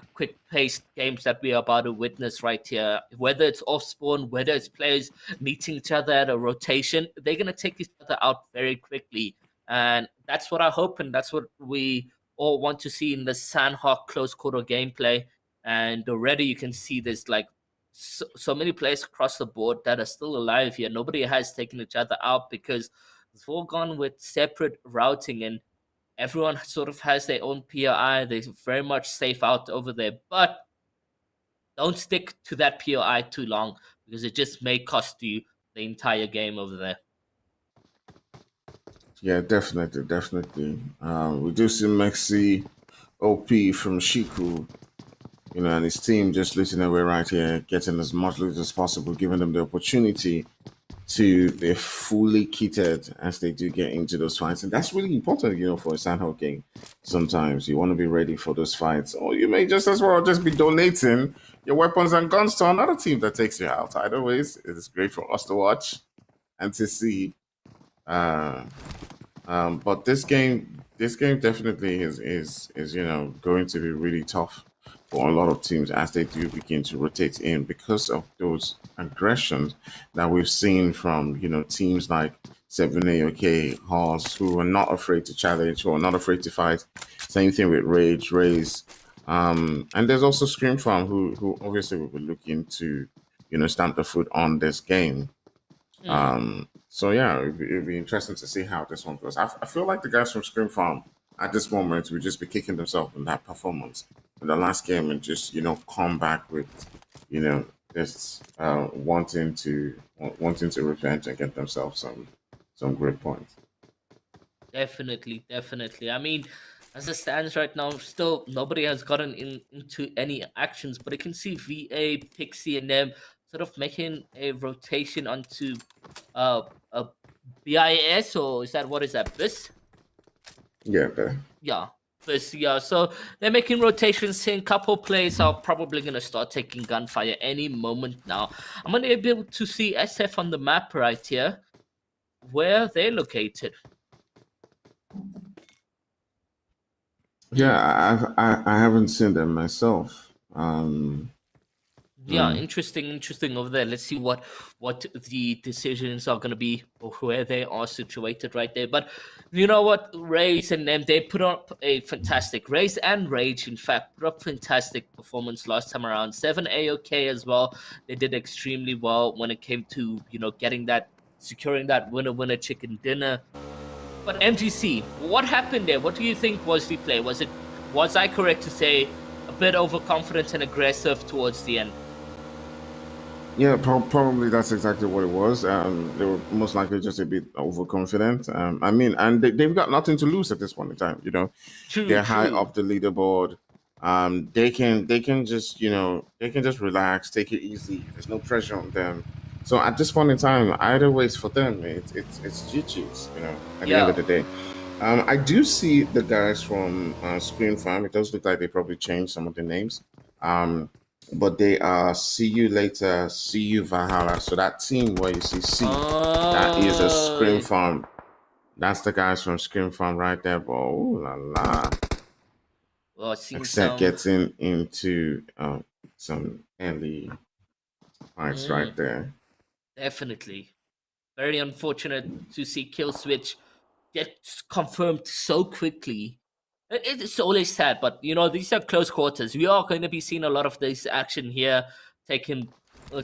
paced games that we are about to witness right here. Whether it's off spawn, whether it's players meeting each other at a rotation, they're gonna take each other out very quickly. And that's what I hope, and that's what we all want to see in the Sanhok close quarter gameplay. And already you can see there's like so many players across the board that are still alive here. Nobody has taken each other out because they've all gone with separate routing, and everyone sort of has their own POI. They're very much safe out over there, but don't stick to that POI too long because it just may cost you the entire game over there. Yeah, definitely, definitely. We do see Mexi OP from Shiku, and his team just looting away right here, getting as much loot as possible, giving them the opportunity to be fully kitted as they do get into those fights. And that's really important, for a Sanhok game. Sometimes you want to be ready for those fights, or you may just as well just be donating your weapons and guns to another team that takes you out. Either ways, it is great for us to watch and to see. Uh, but this game definitely is going to be really tough for a lot of teams as they do begin to rotate in because of those aggressions that we've seen from teams like 7AOK, Haas, who are not afraid to challenge, who are not afraid to fight. Same thing with Rage, Raze, and there's also Scream Farm, who obviously will be looking to stamp the foot on this game. So yeah, it'd be interesting to see how this one goes. I feel like the guys from Scream Farm at this moment would just be kicking themselves in that performance in the last game and just come back with just wanting to revenge and get themselves some great points. Definitely, definitely. I mean, as it stands right now, still nobody has gotten into any actions, but I can see VA, Pixie, and them sort of making a rotation onto a BIS, or is that what is that? BIS? Yeah, Yeah. BIS, yeah. So they're making rotations, saying couple players are probably gonna start taking gunfire any moment now. I'm gonna be able to see SF on the map right here. Where they're located. yeah. I haven't seen them myself. Yeah, interesting over there. Let's see what the decisions are going to be or where they are situated right there. But you know what, Race and them, they put up a fantastic Race and Rage. In fact, put up fantastic performance last time around. 7AOK as well. They did extremely well when it came to securing that winner chicken dinner. But MGC, what happened there? What do you think was the play? Was I correct to say a bit overconfident and aggressive towards the end? Yeah, probably that's exactly what it was. They were most likely just a bit overconfident. I mean, and they've got nothing to lose at this point in time. They're high True. up the leaderboard. They can just relax, take it easy. There's no pressure on them. So at this point in time, either ways for them, it's GG's. At the end of Yeah. the day. I do see the guys from Screen Farm. It does look like they probably changed some of the names. But they are See You Later, See You Valhalla. So that team where you see C, that is a Scream Oh, Farm. That's the guys from Scream Farm right there. But oh la la. well, seeing Except some. getting into some early fights right Mm, there. definitely. Very unfortunate to see Kill Switch get confirmed so quickly. It's always sad, but these are close quarters. We are going to be seeing a lot of this action here taking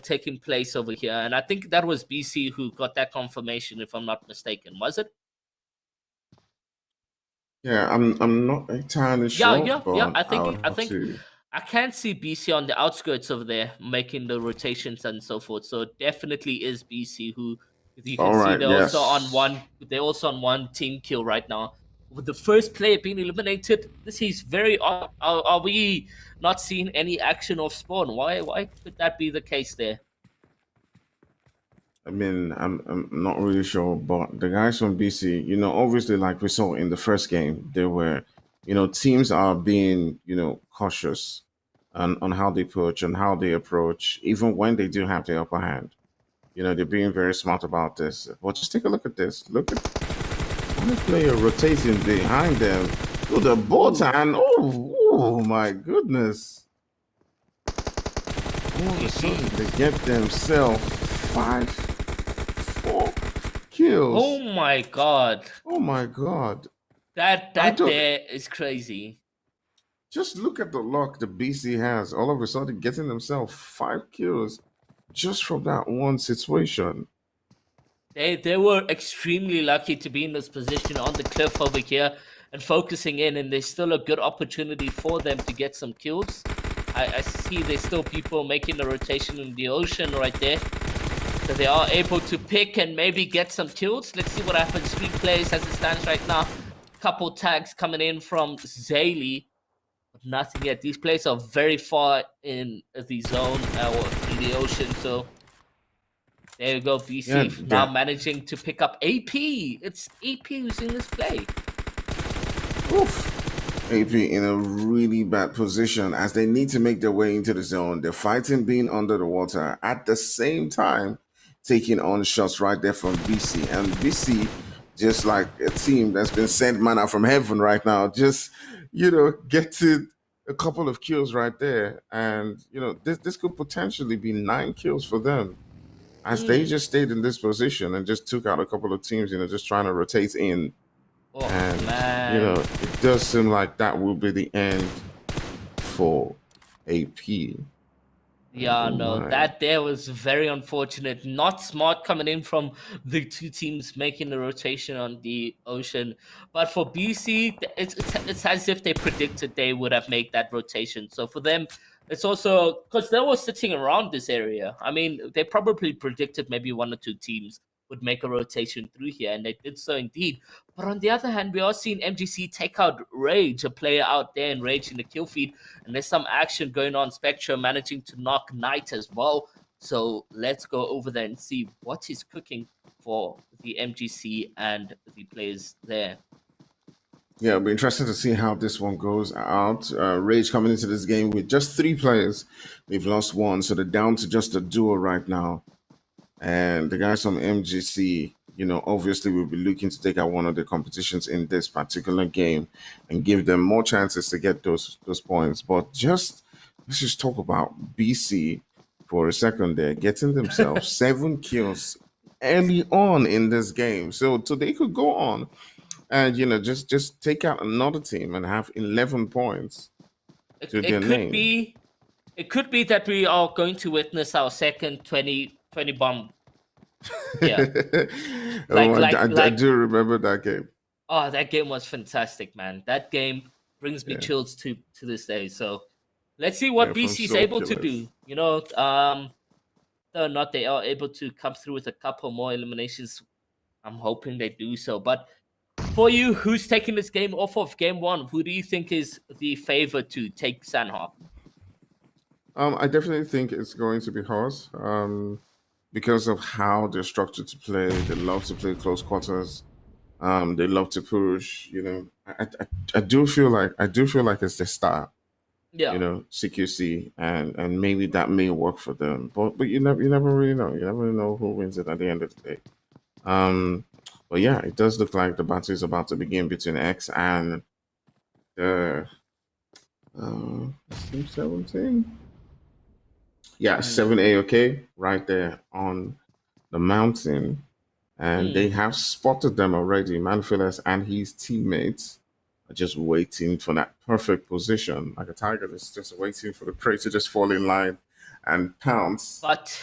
taking place over here, and I think that was BC who got that confirmation, if I'm not mistaken. Was it? Yeah, I'm not entirely Yeah, sure, yeah, yeah. but I I think would I have think to. I can see BC on the outskirts over there making the rotations and so forth. So it definitely is BC who You can All see right. they're also on Yes. one. They're also on one team kill right now. With the first player being eliminated, this is very odd. Are we not seeing any action of spawn? Why could that be the case there? I mean, I'm not really sure, but the guys from BC, obviously, like we saw in the first game, there were, teams are being, cautious on how they approach and how they approach, even when they do have the upper hand. They're being very smart about this. But just take a look at this. Look at one player rotating behind them. To the boat Ooh, and oh my goodness. All of a AP. sudden, they get themselves 4 Oh kills. my god, Oh my God. I that don't there is crazy. just look at the luck the BC has. All of a sudden, getting themselves 5 kills just from that one situation. They were extremely lucky to be in this position on the cliff over here and focusing in, and there's still a good opportunity for them to get some kills. I see there's still people making a rotation in the ocean right there. So they are able to pick and maybe get some kills. Let's see what happens. 3 plays as it stands right now. Couple tags coming in from Zaylee, but nothing yet. These plays are very far in the zone or in the ocean, so there you go, Yeah, BC now managing to pick up AP. It's AP who's in this play. oof. AP in a really bad position as they need to make their way into the zone. They're fighting being under the water at the same time taking on shots right there from BC. And BC, just like a team that's been sent manna from heaven right now, just, getting a couple of kills right there. And, this could potentially be 9 kills for them as they Mm. just stayed in this position and just took out a couple of teams, just trying to rotate in. Oh And, man. it does seem like that will be the end for AP. And Yeah, oh no, my. that there was very unfortunate. Not smart coming in from the two teams making the rotation on the ocean. But for BC, it's as if they predicted they would have made that rotation. So for them, it's also because they were sitting around this area. I mean, they probably predicted maybe 1 or 2 teams would make a rotation through here, and they did so indeed. But on the other hand, we are seeing MGC take out Rage, a player out there in Rage in the kill feed, and there's some action going on. Spectre managing to knock Knight as well. So let's go over there and see what is cooking for the MGC and the players there. Yeah, it'll be interesting to see how this one goes out. Rage coming into this game with just 3 players. They've lost one, so they're down to just a duo right now. And the guys from MGC, obviously will be looking to take out one of the competitions in this particular game and give them more chances to get those points. But let's just talk about BC for a second there, getting themselves 7 kills early on in this game. So they could go on and just take out another team and have 11 points It, to their it could name. be it could be that we are going to witness our second 2020 bomb here. Oh, Like like I like do remember that game. oh, that game was fantastic, man. That game brings me Yeah. chills to this day. So let's see Yeah, what from BC is Soul able to Killers. do. Whether or not they are able to come through with a couple more eliminations, I'm hoping they do so. But for you, who's taking this game off of game one? Who do you think is the favor to take Sanhok? I definitely think it's going to be Horse. Because of how they're structured to play. They love to play close quarters. They love to push. I do feel like it's the start. Yeah. CQC, and maybe that may work for them. But you never really know. You never really know who wins it at the end of the day. Um, but yeah, it does look like the battle is about to begin between X and the Team 17. Yeah, Mm. 7A, okay, right there on the mountain. And they Mm. have spotted them already. Manfilas and his teammates are just waiting for that perfect position. Like a tiger that's just waiting for the prey to just fall in line and pounce. But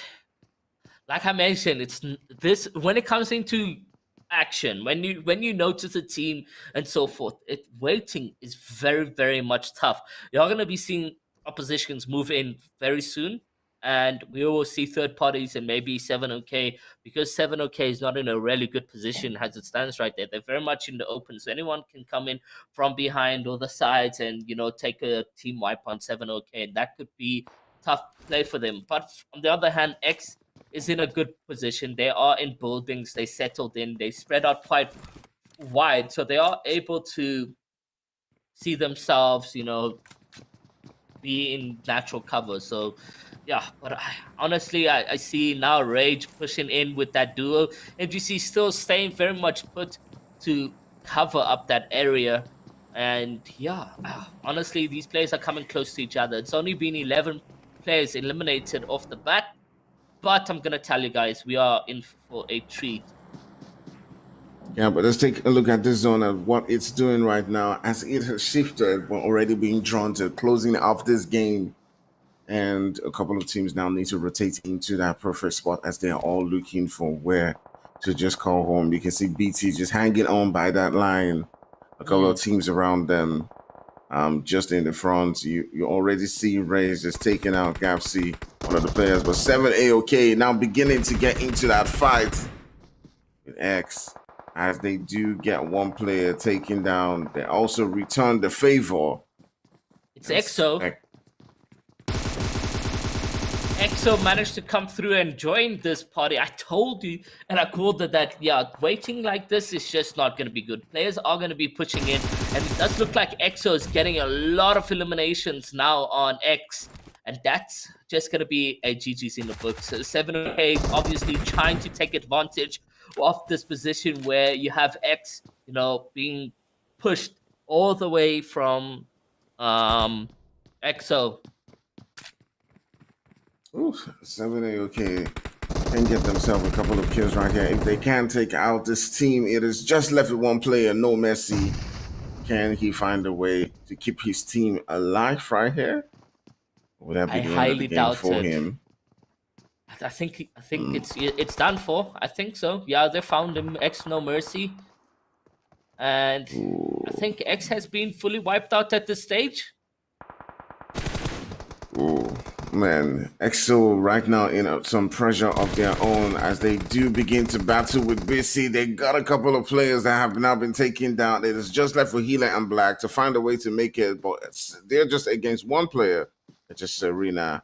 like I mentioned, this when it comes into action, when you notice a team and so forth, waiting is very very much tough. You're going to be seeing oppositions move in very soon, and we will see third parties and maybe 7OK, because 7OK is not in a really good position as it stands right there. They're very much in the open, so anyone can come in from behind or the sides and take a team wipe on 7OK, and that could be tough play for them. But on the other hand, X is in a good position. They are in buildings, they settled in, they spread out quite wide, so they are able to see themselves, be in natural cover. So yeah, but honestly, I see now Rage pushing in with that duo. MGC still staying very much put to cover up that area. And yeah, honestly, these players are coming close to each other. It's only been 11 players eliminated off the bat, but I'm gonna tell you guys, we are in for a treat. Yeah, but let's take a look at this zone and what it's doing right now as it has shifted, but already being drawn to closing off this game. And a couple of teams now need to rotate into that perfect spot as they are all looking for where to just call home. You can see BT just hanging on by that line. A couple of teams around them just in the front. You already see Rays just taking out Gapsy, one of the players. But 7 AOK now beginning to get into that fight with X. As they do get one player taken down, they also return the favor. It's EXO. EXO managed to come through and join this party. I told you, and I called it that, yeah, waiting like this is just not going to be good. Players are going to be pushing in, and it does look like EXO is getting a lot of eliminations now on X, and that's just going to be a GG's in the books. So 7K obviously trying to take advantage of this position where you have X, being pushed all the way from EXO. Ooh, 7A, okay. Can get themselves a couple of kills right here. If they can take out this team, it is just left with one player, no Messi. Can he find a way to keep his team alive right here? Would that be the end of the game for him? I think it's done for. I think so. Yeah, they found him. X no mercy. And I think X has been fully wiped out at this stage. Ooh, man. EXO right now in some pressure of their own as they do begin to battle with BC. They got a couple of players that have now been taken down. It is just left for Healer and Black to find a way to make it, but they're just against one player. It's just Serena,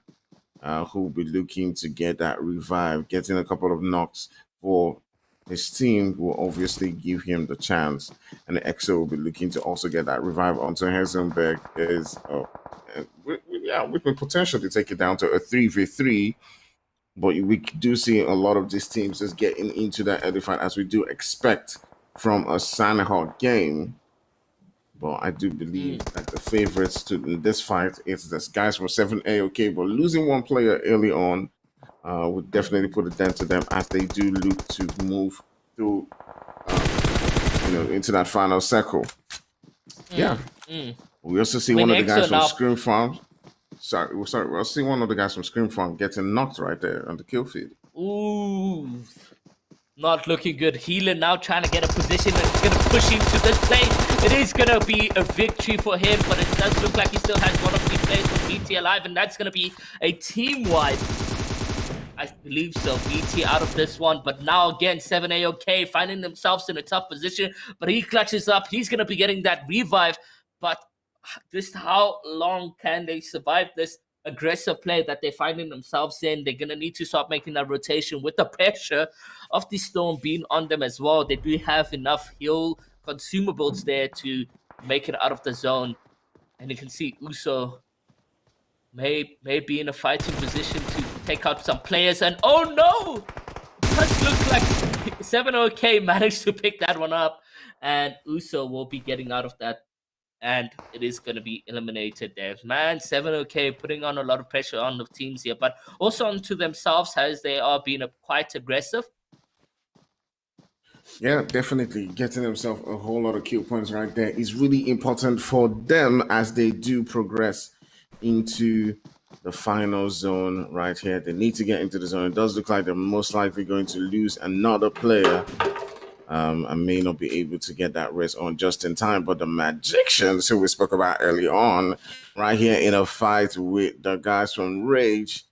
who will be looking to get that revive, getting a couple of knocks for his team will obviously give him the chance. And the EXO will be looking to also get that revive onto Heisenberg. With the potential to take it down to a 3v3. But we do see a lot of these teams just getting into that early fight as we do expect from a Sanhok game. But I do believe that the favorites in this fight is this guys from 7A, okay, but losing one player early on would definitely put a dent to them as they do look to move through, into that final circle. We also see one of the guys from Scream Farm. We'll see one of the guys from Scream Farm getting knocked right there on the kill feed. Ooh. Not looking good. Healer now trying to get a position that's going to push into this play. It is going to be a victory for him, but it does look like he still has one of the players from BT alive, and that's going to be a team wipe. I believe so. BT out of this one, but now again, 7A okay, finding themselves in a tough position, but he clutches up. He's going to be getting that revive, but just how long can they survive this aggressive play that they're finding themselves in? They're going to need to start making that rotation with the pressure of the storm being on them as well. They do have enough heal consumables there to make it out of the zone. And you can see Uso may be in a fighting position to take out some players. And oh no! It does look like 7OK managed to pick that one up. And Uso will be getting out of that. And it is going to be eliminated there. Man, 7OK putting on a lot of pressure on the teams here, but also onto themselves as they are being quite aggressive. Yeah, definitely. Getting themselves a whole lot of kill points right there is really important for them as they do progress into the final zone right here. They need to get into the zone. It does look like they're most likely going to lose another player. And may not be able to get that rest on just in time. But the Magicians, who we spoke about early on, right here in a fight with the guys from Rage,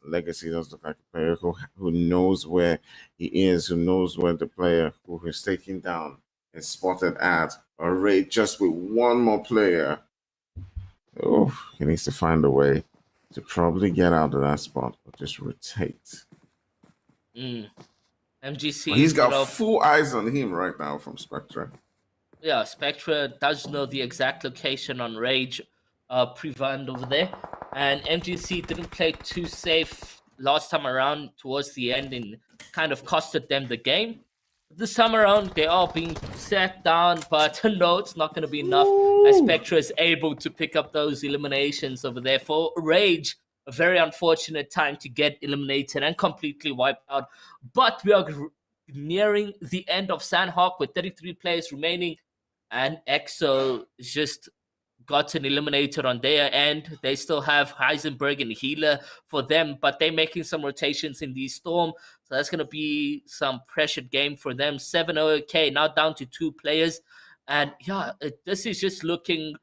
Legacy does look like a player who knows where he is, who knows where the player who is taking down is spotted at. Already just with one more player. Oh, he needs to find a way to probably get out of that spot or just rotate. MGC, Well, he's got full eyes on him right now from Spectra. Yeah, Spectra does know the exact location on Rage Prevand over there. And MGC didn't play too safe last time around towards the end and kind of costed them the game. This time around, they are being set down, but no, it's not going to be enough. As Spectra is able to pick up those eliminations over there for Rage. A very unfortunate time to get eliminated and completely wiped out. But we are nearing the end of Sanhok with 33 players remaining, and EXO just gotten eliminated on their end. They still have Heisenberg and Healer for them, but they're making some rotations in the Storm. So that's going to be some pressured game for them. 7-0, now down to 2 players. And yeah, this is just looking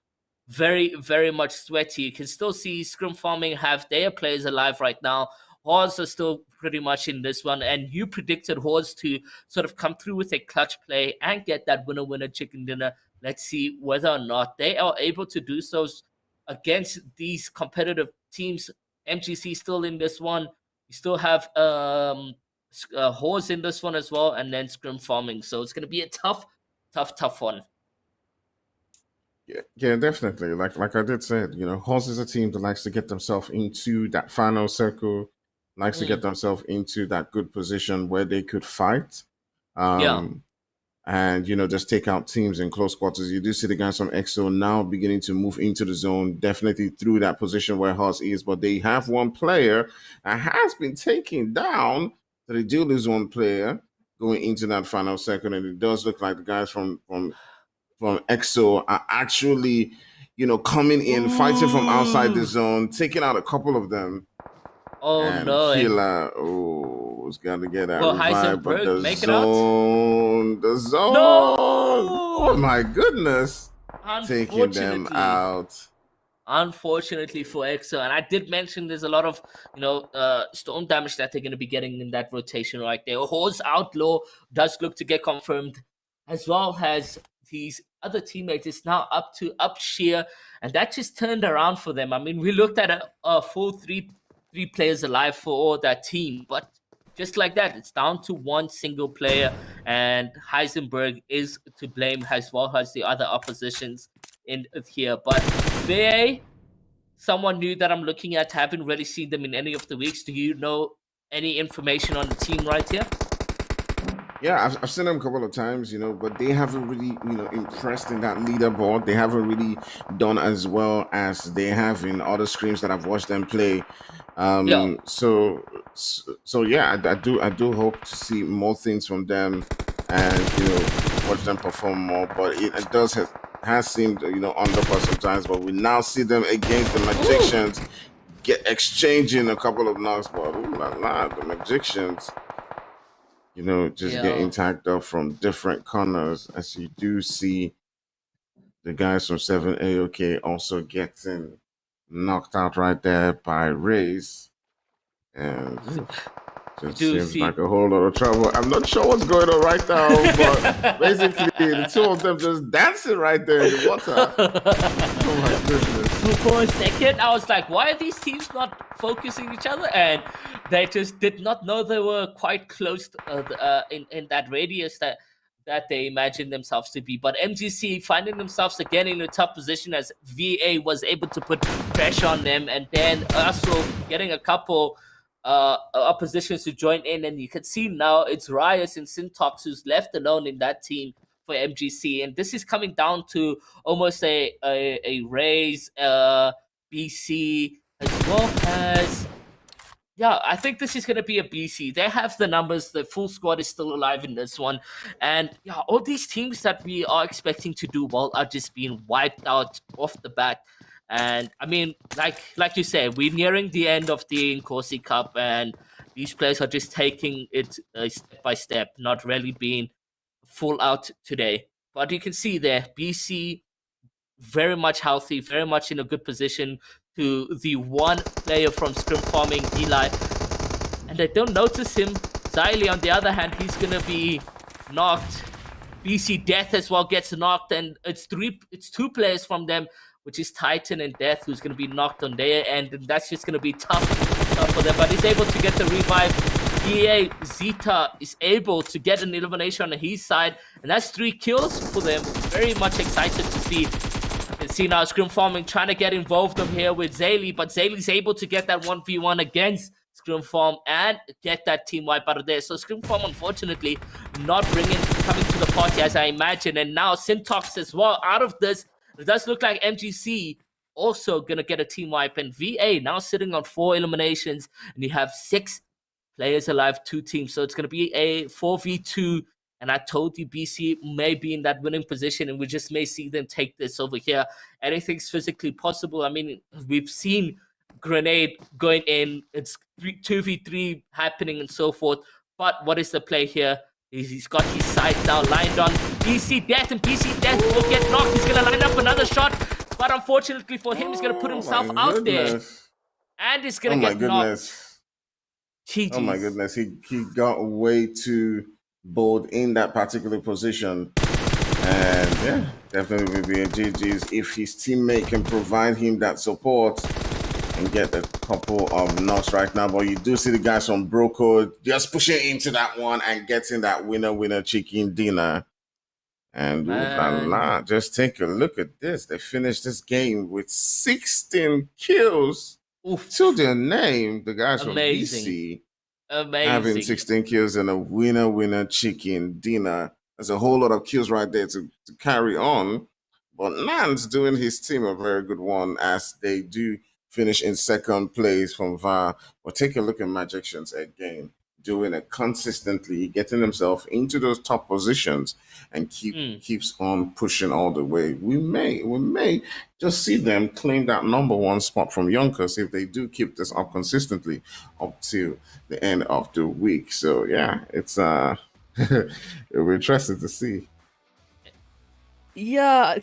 very, very much sweaty. You can still see Scrum Farming have their players alive right now. Hordes are still pretty much in this one, and you predicted Hordes to sort of come through with a clutch play and get that winner chicken dinner. Let's see whether or not they are able to do so against these competitive teams. MGC still in this one. You still have Hordes in this one as well, and then Scrum Farming. So it's going to be a tough one. Yeah, definitely. Like I did say, Horse is a team that likes to get themselves into that final circle, likes to get themselves into that good position where they could fight. And just take out teams in close quarters. You do see the guys from EXO now beginning to move into the zone, definitely through that position where Horse is, but they have one player that has been taken down. So they do lose one player going into that final second, and it does look like the guys from EXO are actually, coming in, fighting from outside the zone, taking out a couple of them. Oh, and no. Healer, was going to get that revive, but the zone. No! Oh, my goodness. Taking them out. Unfortunately for EXO, and I did mention there's a lot of, storm damage that they're going to be getting in that rotation right there. Horse Outlaw does look to get confirmed, as well as these other teammates is now up to Upshear, and that just turned around for them. I mean, we looked at a full three players alive for all that team, but just like that, it's down to one single player, and Heisenberg is to blame as well as the other oppositions in here. But VA, someone new that I'm looking at, haven't really seen them in any of the weeks. Do you know any information on the team right here? Yeah, I've seen them a couple of times, but they haven't really, impressed in that leaderboard. They haven't really done as well as they have in other screens that I've watched them play. So yeah, I do hope to see more things from them and watch them perform more. But it has seemed undercut sometimes. But we now see them against the Magicians exchanging a couple of knocks. But ooh la la, the Magicians. Getting tagged up from different corners, as you do see the guys from 7AOK also getting knocked out right there by Raze. And just seems like a whole lot of trouble. I'm not sure what's going on right now, but basically the two of them just dancing right there in the water. Oh my goodness. For a second, I was like, why are these teams not focusing each other? And they just did not know they were quite close in that radius that they imagined themselves to be. But MGC finding themselves again in a tough position as VA was able to put pressure on them, and then also getting a couple oppositions to join in. And you can see now it's Riot and Syntox who's left alone in that team for MGC, and this is coming down to almost a Raze, BC, as well as I think this is going to be a BC. They have the numbers. The full squad is still alive in this one. And all these teams that we are expecting to do well are just being wiped out off the bat. And I mean, like you said, we're nearing the end of the Inkosi Cup, and these players are just taking it step by step, not really being full out today. But you can see there, BC very much healthy, very much in a good position. To the one player from Scrum Farming, Eli, and they don't notice him. Xylee, on the other hand, he's gonna be knocked. BC Death as well gets knocked, and it's two players from them, which is Titan and Death, who's gonna be knocked on their end, and that's just gonna be tough for them. But he's able to get the revive. EA Zeta is able to get an elimination on his side, and that's 3 kills for them. Very much excited to see. You can see now Scrim Farming trying to get involved up here with Xylee, but Xaylee's able to get that 1v1 against Scrim Farm and get that team wipe out of there. So Scrim Farm, unfortunately, not coming to the party as I imagine. And now Syntox as well out of this. It does look like MGC also gonna get a team wipe, and VA now sitting on 4 eliminations, and you have 6 players alive, 2 teams. So it's gonna be a 4v2. And I told you BC may be in that winning position, and we just may see them take this over here. Anything's physically possible. I mean, we've seen Grenade going in. It's 2v3 happening and so forth. But what is the play here? He's got his sights now lined on BC Death, and BC Death will get knocked. He's going to line up another shot. But unfortunately for him, he's going to put himself out there. And he's going to get knocked. Oh my goodness. He got way too bold in that particular position. And yeah, definitely will be a GG's if his teammate can provide him that support and get a couple of knocks right now. But you do see the guys from Broco just pushing into that one and getting that winner chicken dinner. And just take a look at this. They finished this game with 16 kills to their name. The guys from BC having 16 kills and a winner chicken dinner. There's a whole lot of kills right there to carry on. But Nance doing his team a very good one as they do finish in second place from VAR. But take a look at Magicians again, doing it consistently, getting himself into those top positions and keeps on pushing all the way. We may just see them claim that number 1 spot from Yonkers if they do keep this up consistently up to the end of the week. So yeah, it's it'll be interesting to see. Yeah,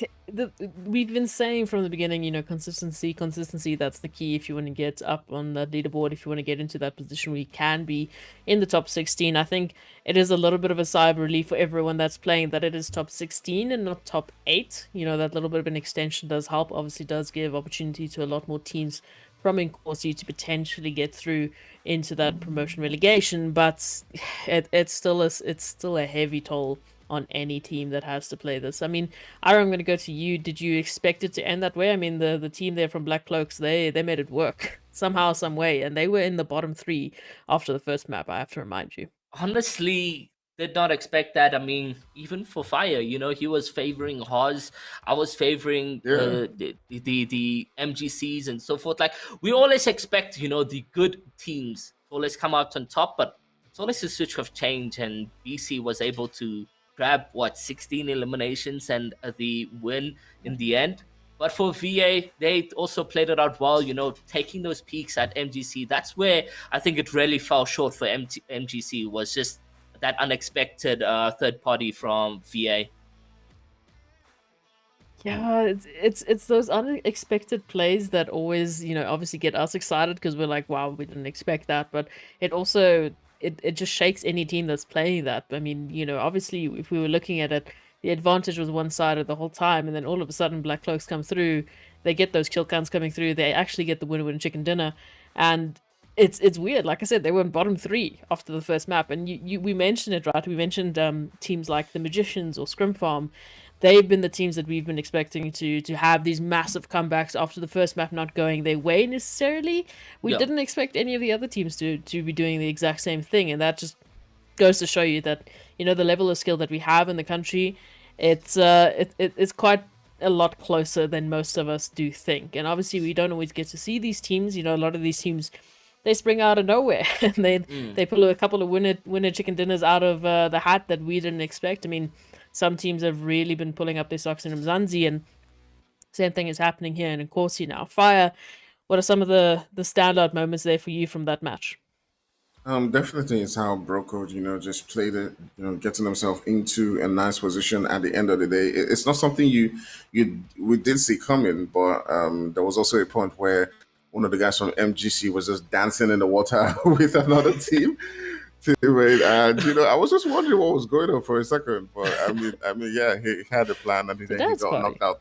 we've been saying from the beginning, consistency, that's the key if you want to get up on the leaderboard, if you want to get into that position where you can be in the top 16. I think it is a little bit of a sigh of relief for everyone that's playing that it is top 16 and not top 8. That little bit of an extension does help, obviously does give opportunity to a lot more teams from Inkosi to potentially get through into that promotion relegation, but it's still a heavy toll on any team that has to play this. I mean, Ira, I'm going to go to you. Did you expect it to end that way? I mean, the team there from Black Cloaks, they made it work somehow, some way, and they were in the bottom 3 after the first map, I have to remind you. Honestly, did not expect that. I mean, even for Fire, he was favoring Haas. I was favoring the MGCs and so forth. Like, we always expect, the good teams to always come out on top, but it's always a switch of change, and BC was able to grab 16 eliminations and the win in the end. But for VA, they also played it out well, taking those peaks at MGC. That's where I think it really fell short for MGC, was just that unexpected third party from VA. Yeah, it's those unexpected plays that always, obviously get us excited because we're like, wow, we didn't expect that. But it also it just shakes any team that's playing that. I mean, obviously, if we were looking at it, the advantage was one-sided the whole time, and then all of a sudden Black Cloaks come through, they get those kill counts coming through, they actually get the winner chicken dinner, and it's weird. Like I said, they were in bottom 3 after the first map, and we mentioned it, right? We mentioned teams like the Magicians or Scrim Farm. They've been the teams that we've been expecting to have these massive comebacks after the first map not going their way necessarily. We didn't expect any of the other teams to be doing the exact same thing, and that just goes to show you that the level of skill that we have in the country, it's quite a lot closer than most of us do think. And obviously we don't always get to see these teams. A lot of these teams, they spring out of nowhere and they pull a couple of winner chicken dinners out of the hat that we didn't expect. I mean, some teams have really been pulling up their socks in Umzansi, and same thing is happening here in Inkosi now. Fire, what are some of the standout moments there for you from that match? Definitely it's how Broco, just played it, getting himself into a nice position at the end of the day. It's not something we did see coming, but there was also a point where one of the guys from MGC was just dancing in the water with another teammate, and I was just wondering what was going on for a second. But yeah, he had a plan, and The then he dance got party. knocked out.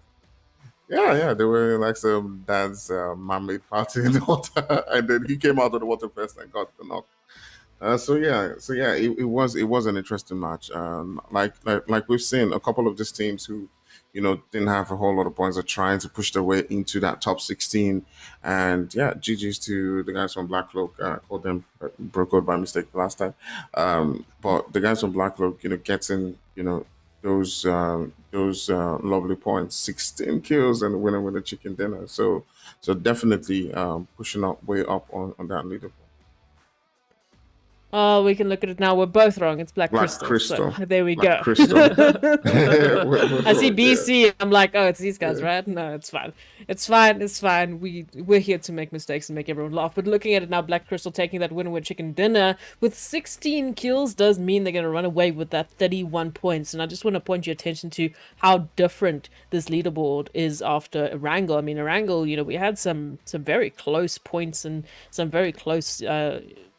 Yeah, they were like some dance man-made party in the water, and then he came out of the water first and got the knock. So yeah, it was an interesting match. Like we've seen a couple of these teams who, didn't have a whole lot of points are trying to push their way into that top 16. And yeah, GG's to the guys from Black Cloak. Called them broke out by mistake last time. But the guys from Black Cloak, getting those lovely points, 16 kills and winning with a chicken dinner. So definitely pushing up way up on that leaderboard. Oh, we can look at it now. We're both wrong. It's Black Black Crystal. So Crystal. there we Black go. Crystal. I see Yeah. BC. I'm like, oh, it's these guys, Yeah. right? No, it's fine. It's fine. It's fine. We're here to make mistakes and make everyone laugh. But looking at it now, Black Crystal taking that win with chicken dinner with 16 kills does mean they're going to run away with that 31 points. And I just want to point your attention to how different this leaderboard is after Erangel. I mean, Erangel, we had some very close points and some very close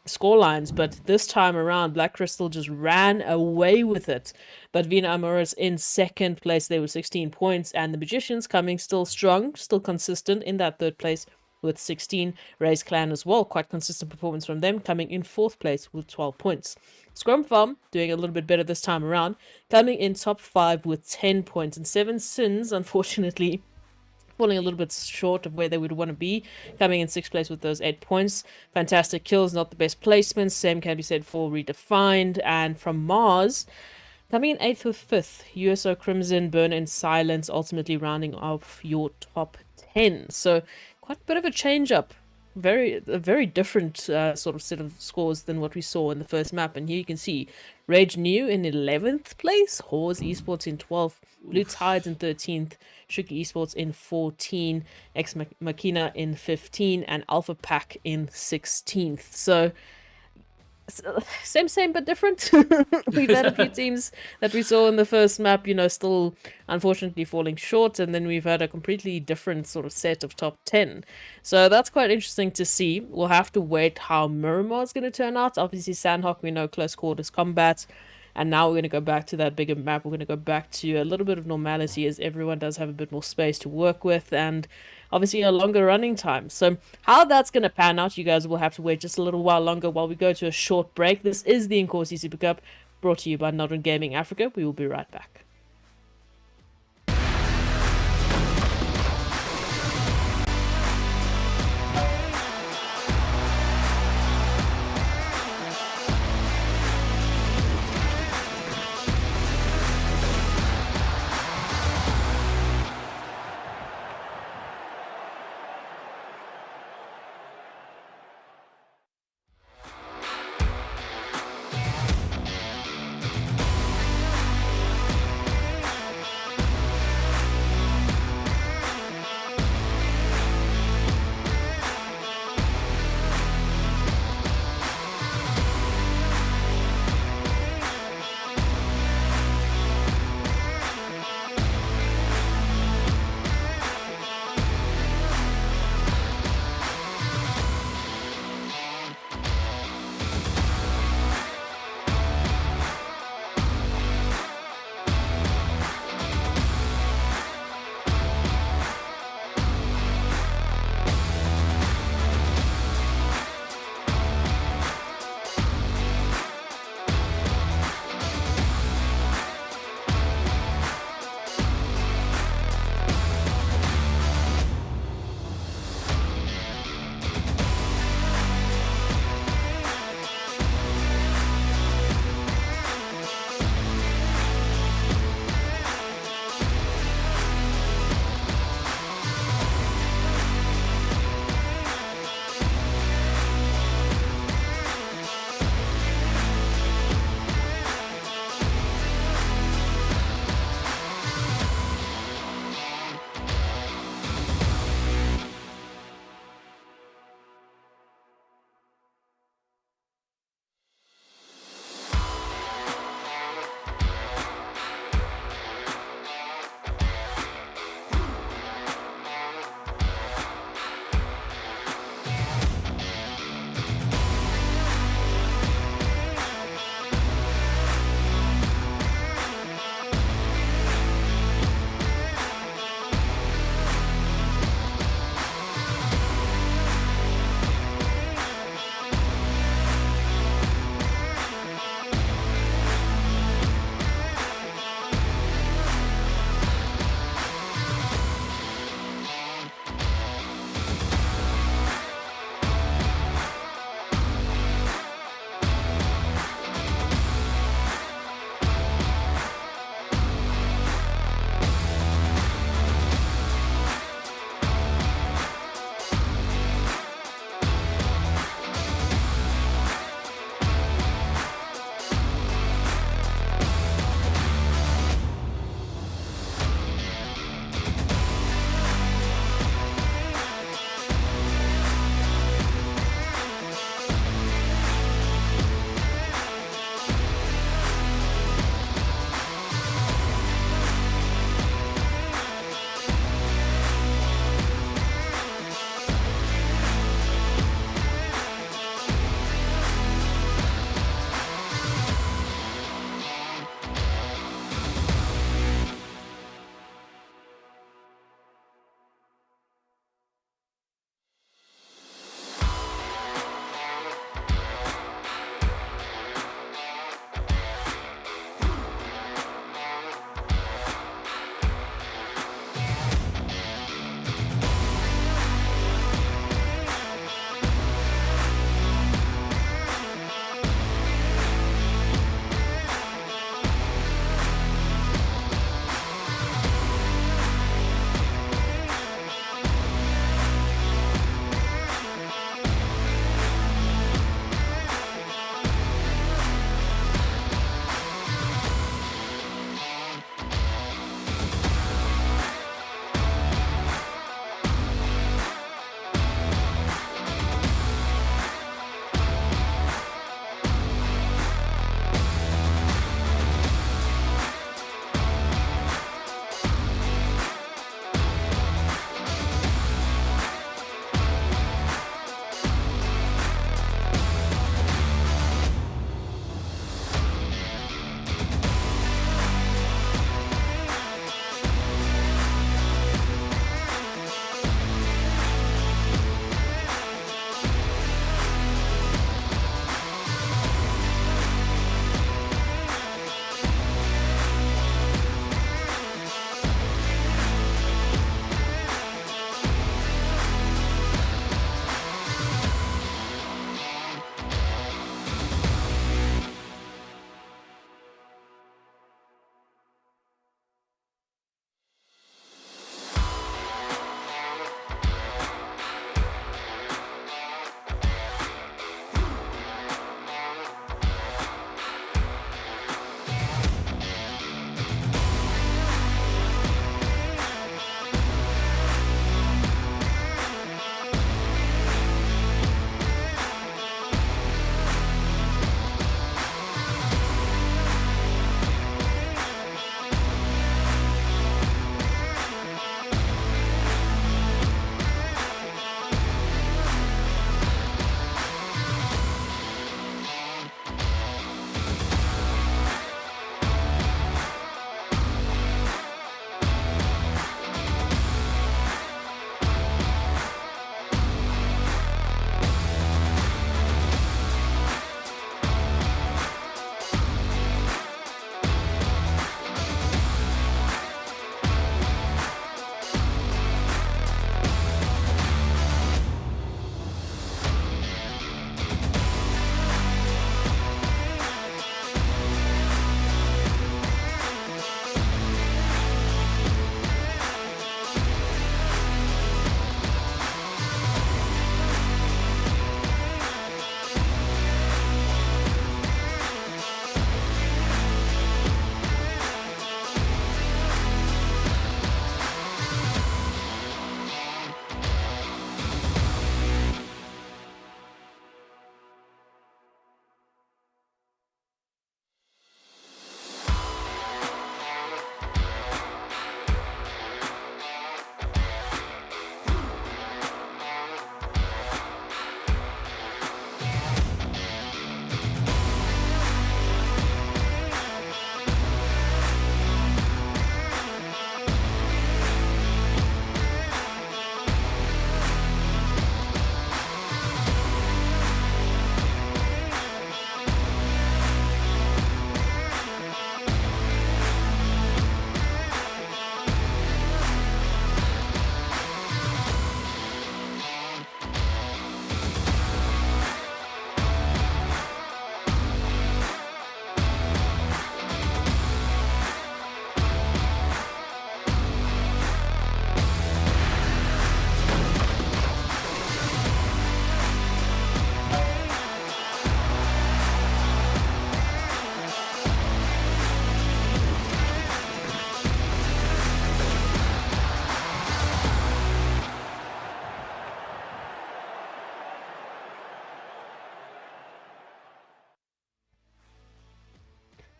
score lines, but this time around Black Crystal just ran away with it. But Vina Amoris in second place, they were 16 points, and the Magicians coming still strong, still consistent in that third place with 16. Ray's Clan as well, quite consistent performance from them, coming in fourth place with 12 points. Scrum Farm doing a little bit better this time around, coming in top 5 with 10 points, and Seven Sins unfortunately falling a little bit short of where they would want to be, coming in sixth place with those 8 points. Fantastic kills, not the best placements. Same can be said for Redefined. And from Mars, coming in 8th with 5th, USO Crimson, Burn and Silence, ultimately rounding off your top 10. So quite a bit of a change up. A very different sort of set of scores than what we saw in the first map. And here you can see Rage New in 11th place, Horse Esports in 12th, Blue Tides in 13th, Shuki Esports in 14, Ex Machina in 15, and Alpha Pack in 16th. So same but different. We've had a few teams that we saw in the first map, still unfortunately falling short, and then we've had a completely different sort of set of top 10. So that's quite interesting to see. We'll have to wait how Miramar is going to turn out. Obviously Sanhok, we know close quarters combat, and now we're going to go back to that bigger map. We're going to go back to a little bit of normality as everyone does have a bit more space to work with, and obviously a longer running time. So how that's going to pan out, you guys will have to wait just a little while longer while we go to a short break. This is the Inkosi Super Cup, brought to you by Northern Gaming Africa. We will be right back.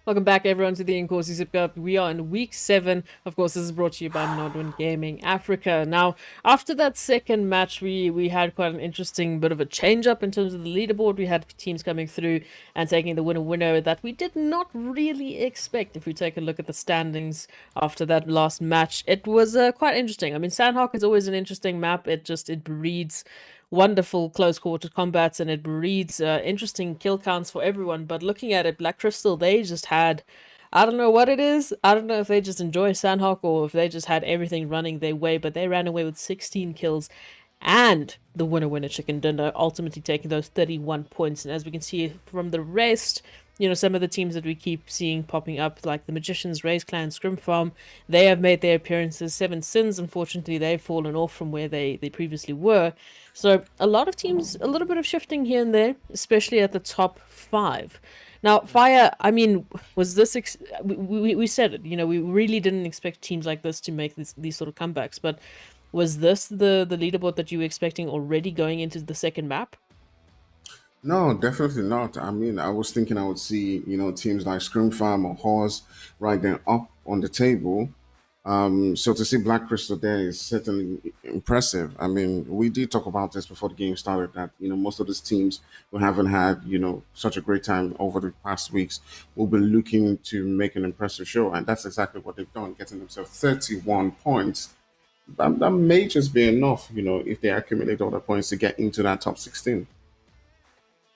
Welcome back, everyone, to the Inkosi Super Cup. We are in week 7. Of course, this is brought to you by Nodwin Gaming Africa. Now, after that second match, we had quite an interesting bit of a change-up in terms of the leaderboard. We had teams coming through and taking the winner that we did not really expect. If we take a look at the standings after that last match, it was quite interesting. I mean, Sanhok is always an interesting map. It breeds wonderful close quarter combats, and it breeds interesting kill counts for everyone. But looking at it, Black Crystal, they just had, I don't know what it is. I don't know if they just enjoy Sanhok or if they just had everything running their way, but they ran away with 16 kills and the winner chicken dinner, ultimately taking those 31 points. And as we can see from the rest, some of the teams that we keep seeing popping up, like the Magicians, Raise Clan, Scrim Farm, they have made their appearances. Seven Sins, unfortunately, they've fallen off from where they previously were. So a lot of teams, a little bit of shifting here and there, especially at the top 5. Now, Fire, I mean, was this... we said it, we really didn't expect teams like this to make these sort of comebacks, but was this the leaderboard that you were expecting already going into the second map? No, definitely not. I mean, I was thinking I would see, teams like Scream Farm or Horse right there up on the table. So to see Black Crystal there is certainly impressive. I mean, we did talk about this before the game started that, most of these teams who haven't had, such a great time over the past weeks will be looking to make an impressive show. And that's exactly what they've done, getting themselves 31 points. That may just be enough, if they accumulate all the points to get into that top 16.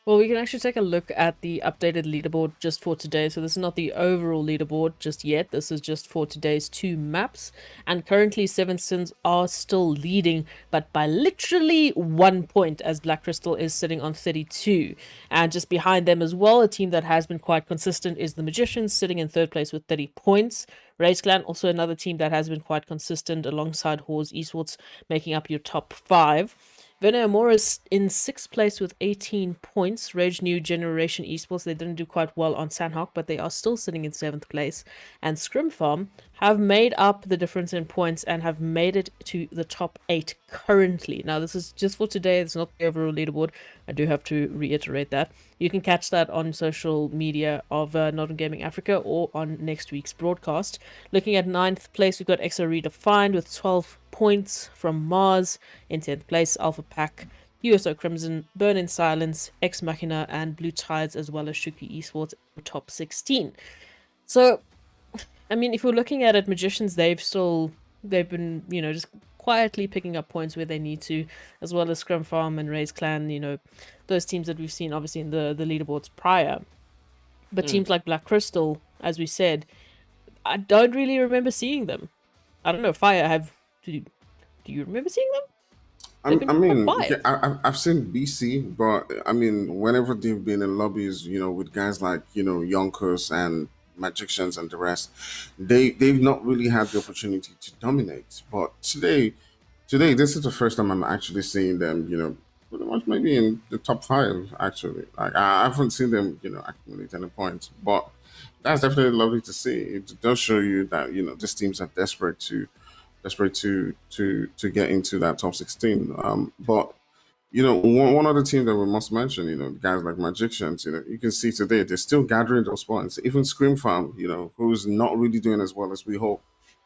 Well, we can actually take a look at the updated leaderboard just for today. So this is not the overall leaderboard just yet. This is just for today's 2 maps. And currently, Seven Sins are still leading, but by literally 1 point, as Black Crystal is sitting on 32. And just behind them as well, a team that has been quite consistent is the Magicians, sitting in 3rd place with 30 points. Race Clan, also another team that has been quite consistent alongside Horse Esports, making up your top 5. Miramar is in 6th place with 18 points. Rage New Generation Esports, they didn't do quite well on Sanhok, but they are still sitting in 7th place. And Scrim Farm have made up the difference in points and have made it to the top 8 currently. Now, this is just for today. It's not the overall leaderboard. I do have to reiterate that. You can catch that on social media of Nodwin Gaming Africa or on next week's broadcast. Looking at 9th place, we've got XO Redefined with 12 points from Mars. In 10th place, Alpha Pack, USO Crimson, Burn in Silence, Ex Machina, and Blue Tides, as well as Shuki Esports, top 16. So, I mean, if we're looking at it, Magicians, they've been, just quietly picking up points where they need to, as well as Scrum Farm and Raise Clan, those teams that we've seen, obviously, in the leaderboards prior. But teams like Black Crystal, as we said, I don't really remember seeing them. I don't know, Fire, do you remember seeing them? I mean, yeah, I've seen BC, but I mean, whenever they've been in lobbies, with guys like Yonkers and Magicians and the rest, they've not really had the opportunity to dominate. But today, this is the first time I'm actually seeing them. Pretty much maybe in the top 5. Actually, like I haven't seen them, accumulate any points, but that's definitely lovely to see. It does show you that these teams are desperate to get into that top 16. But one other team that we must mention, guys like Magicians, you can see today they're still gathering those points. Even Scream Farm, who's not really doing as well as we hope,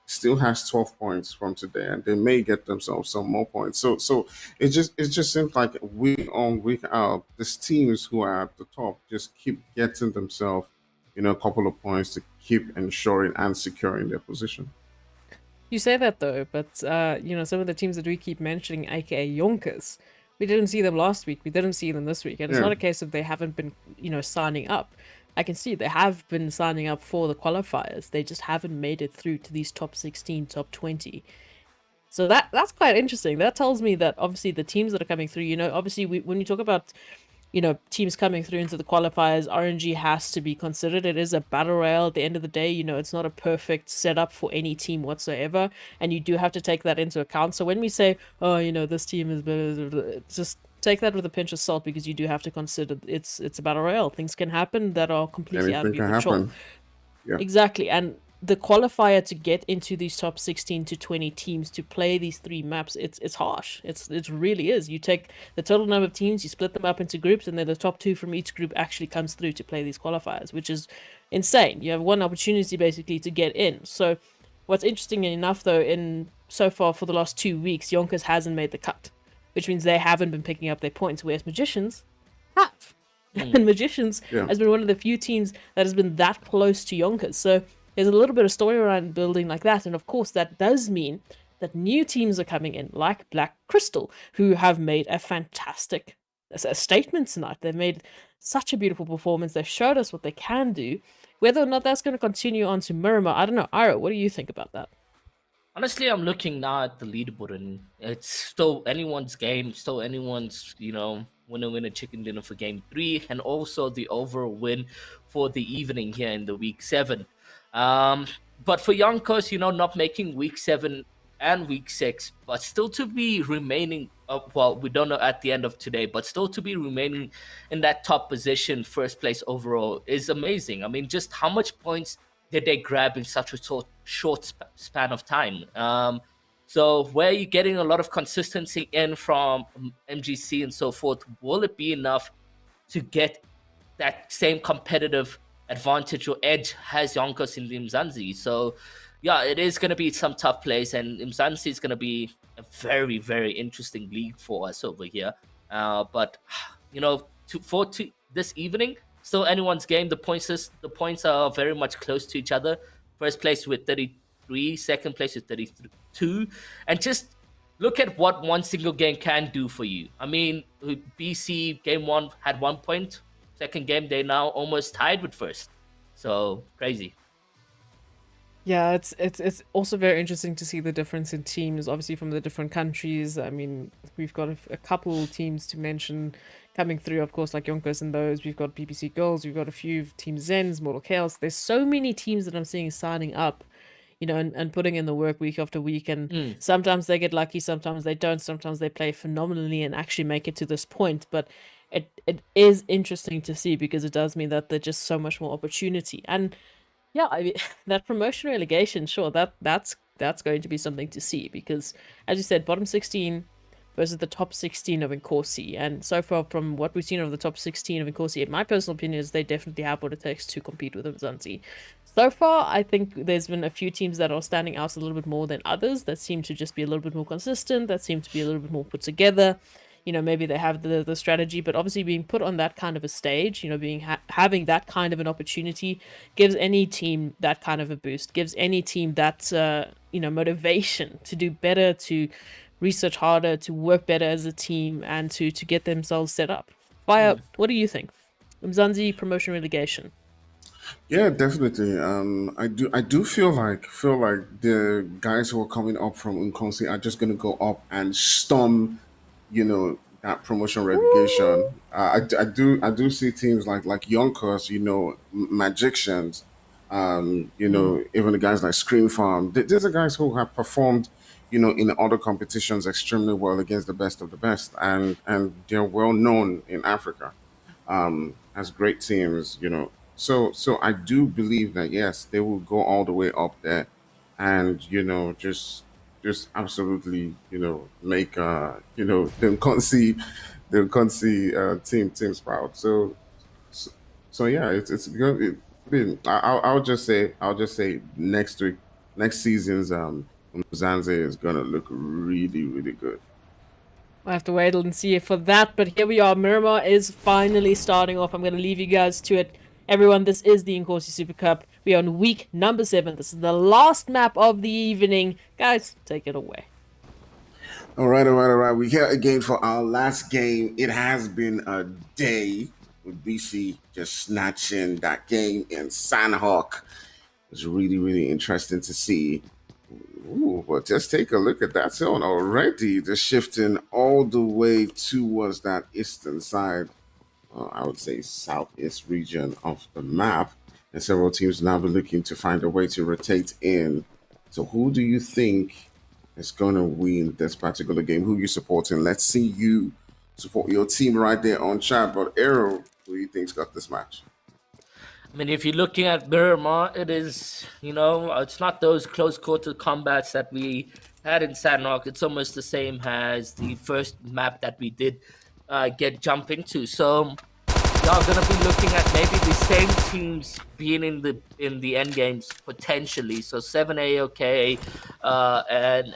still has 12 points from today, and they may get themselves some more points. So it just seems like week on week out, these teams who are at the top just keep getting themselves, a couple of points to keep ensuring and securing their position. You say that though, but some of the teams that we keep mentioning, aka Yonkers, we didn't see them last week. We didn't see them this week, and it's Yeah. not a case of they haven't been, signing up. I can see they have been signing up for the qualifiers. They just haven't made it through to these top 16, top 20. So that's quite interesting. That tells me that obviously the teams that are coming through, obviously when you talk about teams coming through into the qualifiers, RNG has to be considered. It is a battle royale at the end of the day. It's not a perfect setup for any team whatsoever, and you do have to take that into account. So when we say, oh, this team is better, just take that with a pinch of salt, because you do have to consider it's a battle royale. Things can happen that are completely out Anything of your can control. happen. Yeah. Exactly. And the qualifier to get into these top 16 to 20 teams to play these 3 maps, it's harsh. It really is. You take the total number of teams, you split them up into groups, and then the top 2 from each group actually comes through to play these qualifiers, which is insane. You have one opportunity basically to get in. So what's interesting enough though, in so far for the last 2 weeks, Yonkers hasn't made the cut, which means they haven't been picking up their points, whereas Magicians have. And Magicians Yeah. has been one of the few teams that has been that close to Yonkers. So there's a little bit of storyline building like that. And of course, that does mean that new teams are coming in, like Black Crystal, who have made a fantastic statement tonight. They've made such a beautiful performance. They've showed us what they can do. Whether or not that's going to continue on to Miramar, I don't know. Ira, what do you think about that? Honestly, I'm looking now at the leaderboard, and it's still anyone's game, still anyone's, winner chicken dinner for game 3, and also the overall win for the evening here in the week 7. Um, but for Yonkers, not making week 7 and week 6, but still to be remaining, well, we don't know at the end of today, but still to be remaining in that top position, first place overall, is amazing. I mean, just how much points did they grab in such a short span of time? So where you're getting a lot of consistency in from MGC and so forth, will it be enough to get that same competitive advantage or edge has Yonkers in the Umzansi? So yeah, it is going to be some tough plays, and Umzansi is going to be a very, very interesting league for us over here. But to this evening, still anyone's game. The points are very much close to each other. First place with 33, second place with 32, and just look at what one single game can do for you. I mean, BC game 1 had 1 point. Second game, they now almost tied with first. So crazy. Yeah, it's also very interesting to see the difference in teams, obviously from the different countries. I mean, we've got a couple teams to mention coming through, of course, like Yonkers and those. We've got BBC Girls, we've got a few Team Zens, Mortal Chaos. There's so many teams that I'm seeing signing up, and putting in the work week after week. And sometimes they get lucky, sometimes they don't. Sometimes they play phenomenally and actually make it to this point. But it is interesting to see, because it does mean that there's just so much more opportunity. And yeah, I mean, that promotion relegation, sure, that's going to be something to see, because as you said, bottom 16 versus the top 16 of Inkosi, and so far from what we've seen of the top 16 of Inkosi, in my personal opinion, is they definitely have what it takes to compete with Umzansi. So far, I think there's been a few teams that are standing out a little bit more than others, that seem to just be a little bit more consistent, that seem to be a little bit more put together. Maybe they have the strategy, but obviously being put on that kind of a stage, being having that kind of an opportunity gives any team that kind of a boost, gives any team that motivation to do better, to research harder, to work better as a team, and to get themselves set up. Fire, what do you think? Umzansi promotion relegation. Yeah, definitely. I do feel like the guys who are coming up from Inkosi are just gonna go up and storm, that promotion relegation. I do see teams like Yonkers, Magicians, even the guys like Scream Farm. These are guys who have performed, in other competitions extremely well against the best of the best, and they're well known in Africa as great teams. So I do believe that yes, they will go all the way up there, and just absolutely make them can't see teams proud. So, so yeah, it's good. I'll just say next season's Zanze is gonna look really really good. I have to wait and see for that, but here we are. Miramar is finally starting off. I'm going to leave you guys to it. Everyone, this is the Inkosi Super Cup. We are on week number 7. This is the last map of the evening. Guys, take it away. All right, all right, all right. We're here again for our last game. It has been a day with BC just snatching that game in Sanhok. It was really, really interesting to see. Ooh, but just take a look at that zone already. Just shifting all the way towards that eastern side, I would say southeast region of the map. And several teams now be looking to find a way to rotate in. So who do you think is going to win this particular game? Who you supporting? Let's see you support your team right there on chat. But Arrow, who do you think's got this match? I mean, if you're looking at Miramar, it is, it's not those close quarter combats that we had in Sanhok. It's almost the same as the first map that we did get jump into. So y'all gonna be looking at maybe the same teams being in the end games potentially. So 7A, okay, and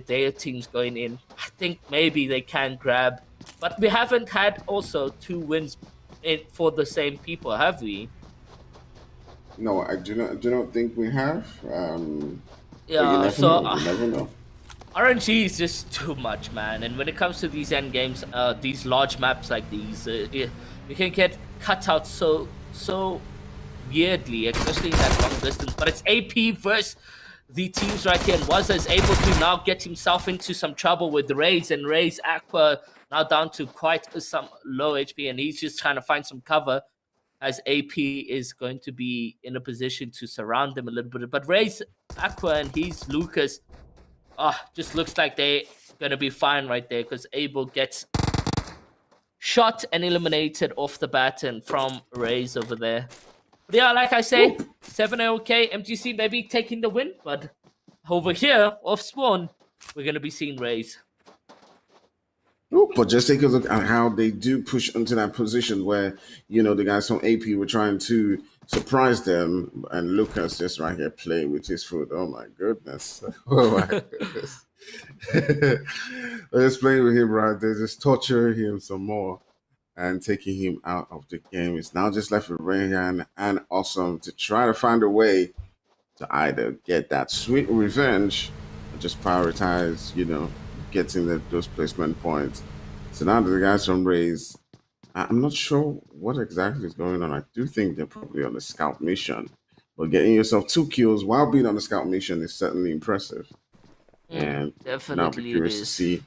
their teams going in. I think maybe they can grab, but we haven't had also 2 wins for the same people, have we? No, I do not think we have. But you Yeah. never So know. You never know. RNG is just too much, man. And when it comes to these end games, these large maps like these, you can get cut out so weirdly, especially in that long distance. But it's AP versus the teams right here, and Waza is able to now get himself into some trouble with Raze, and Raze Aqua now down to quite some low HP, and he's just trying to find some cover as AP is going to be in a position to surround them a little bit. But Raze Aqua and he's Lucas, just looks like they're gonna be fine right there because Abel gets shot and eliminated off the bat and from Raze over there. But yeah, like I say, 7-0 okay. MGC maybe taking the win, but over here, off spawn, we're gonna be seeing Raze. Ooh, but just take a look at how they do push into that position where, the guys from AP were trying to surprise them, and Lucas just right here playing with his foot. Oh my goodness. Oh my goodness. They're just playing with him right there, just torturing him some more and taking him out of the game. It's now just left with Rayhan and Awesome to try to find a way to either get that sweet revenge or just prioritize, getting those placement points. So now the guys from Rays, I'm not sure what exactly is going on. I do think they're probably on a scout mission, but getting yourself 2 kills while being on a scout mission is certainly impressive. And now be Definitely it curious to is. see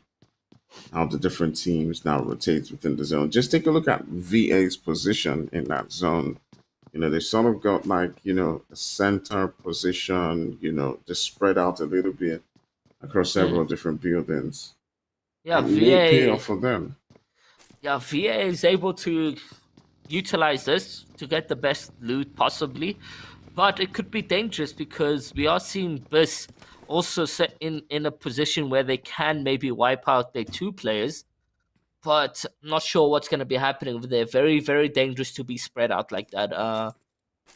how the different teams now rotate within the zone. Just take a look at VA's position in that zone. They sort of got like, a center position, just spread out a little bit across several different buildings. Yeah, And it may pay VA. off for them. Yeah, VA is able to utilize this to get the best loot possibly, but it could be dangerous because we are seeing Biss also set in a position where they can maybe wipe out their 2 players, but I'm not sure what's going to be happening over there. Very, very dangerous to be spread out like that.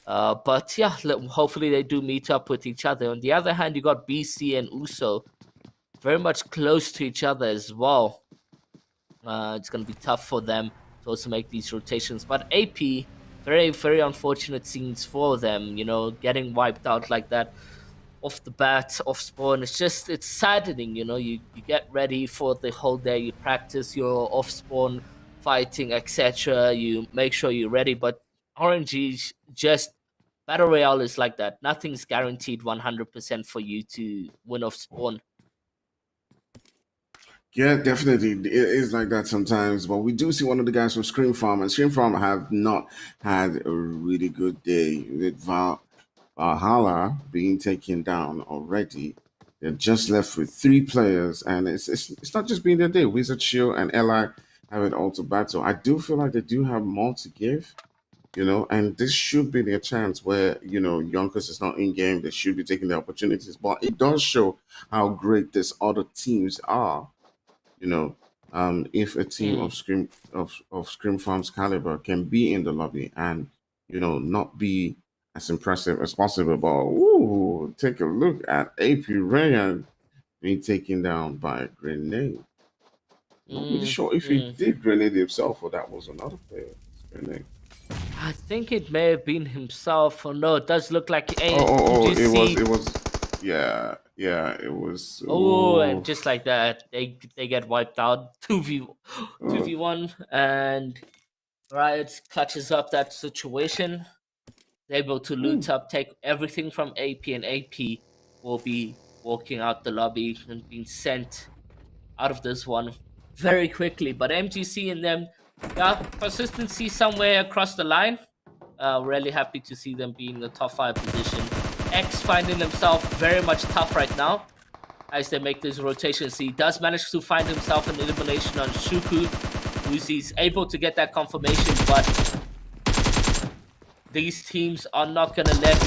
But yeah, hopefully they do meet up with each other. On the other hand, you got BC and Uso very much close to each other as well. It's going to be tough for them to also make these rotations. But AP, very, very unfortunate scenes for them, getting wiped out like that off the bat, off spawn. It's saddening, you get ready for the whole day, you practice your off spawn fighting, etc. You make sure you're ready, but RNG just Battle Royale is like that. Nothing's guaranteed 100% for you to win off spawn. Yeah, definitely. It is like that sometimes. But we do see one of the guys from Scream Farm, and Scream Farm have not had a really good day with Valhalla being taken down already. They're just left with 3 players, and it's not just being their day. Wizard Shield and Eli have it all to battle. I do feel like they do have more to give, and this should be their chance where, Yonkers is not in game. They should be taking the opportunities. But it does show how great these other teams are. If a team of Scream Farm's caliber can be in the lobby and not be as impressive as possible, but ooh, take a look at AP Ryan being taken down by a grenade. Not really sure if he did grenade himself or that was another player's grenade. I think it may have been himself, or no, it does look like It was, yeah, it was. Oh, Ooh. and just like that, they get wiped out. 2v1, and Riot clutches up that situation. They're able to loot up, take everything from AP, and AP will be walking out the lobby and being sent out of this one very quickly. But MGC and them, yeah, consistency somewhere across the line. Really happy to see them be in the top 5 position. X finding himself very much tough right now as they make these rotations. He does manage to find himself an elimination on Shuku, who's he's able to get that confirmation, but these teams are not gonna let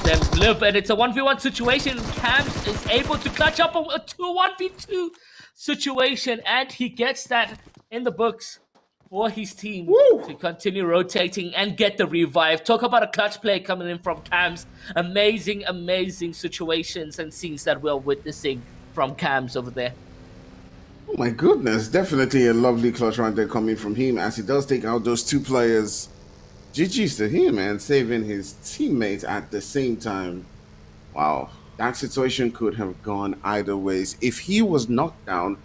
them live, and it's a 1v1 situation. Camps is able to clutch up a 1v2 situation, and he gets that in the books for his team to continue rotating and get the revive. Talk about a clutch play coming in from Cams. Amazing, amazing situations and scenes that we're witnessing from Cams over there. Oh my goodness, definitely a lovely clutch right there coming from him as he does take out those two players. GG's to him and saving his teammates at the same time. Wow, that situation could have gone either ways. If he was knocked down,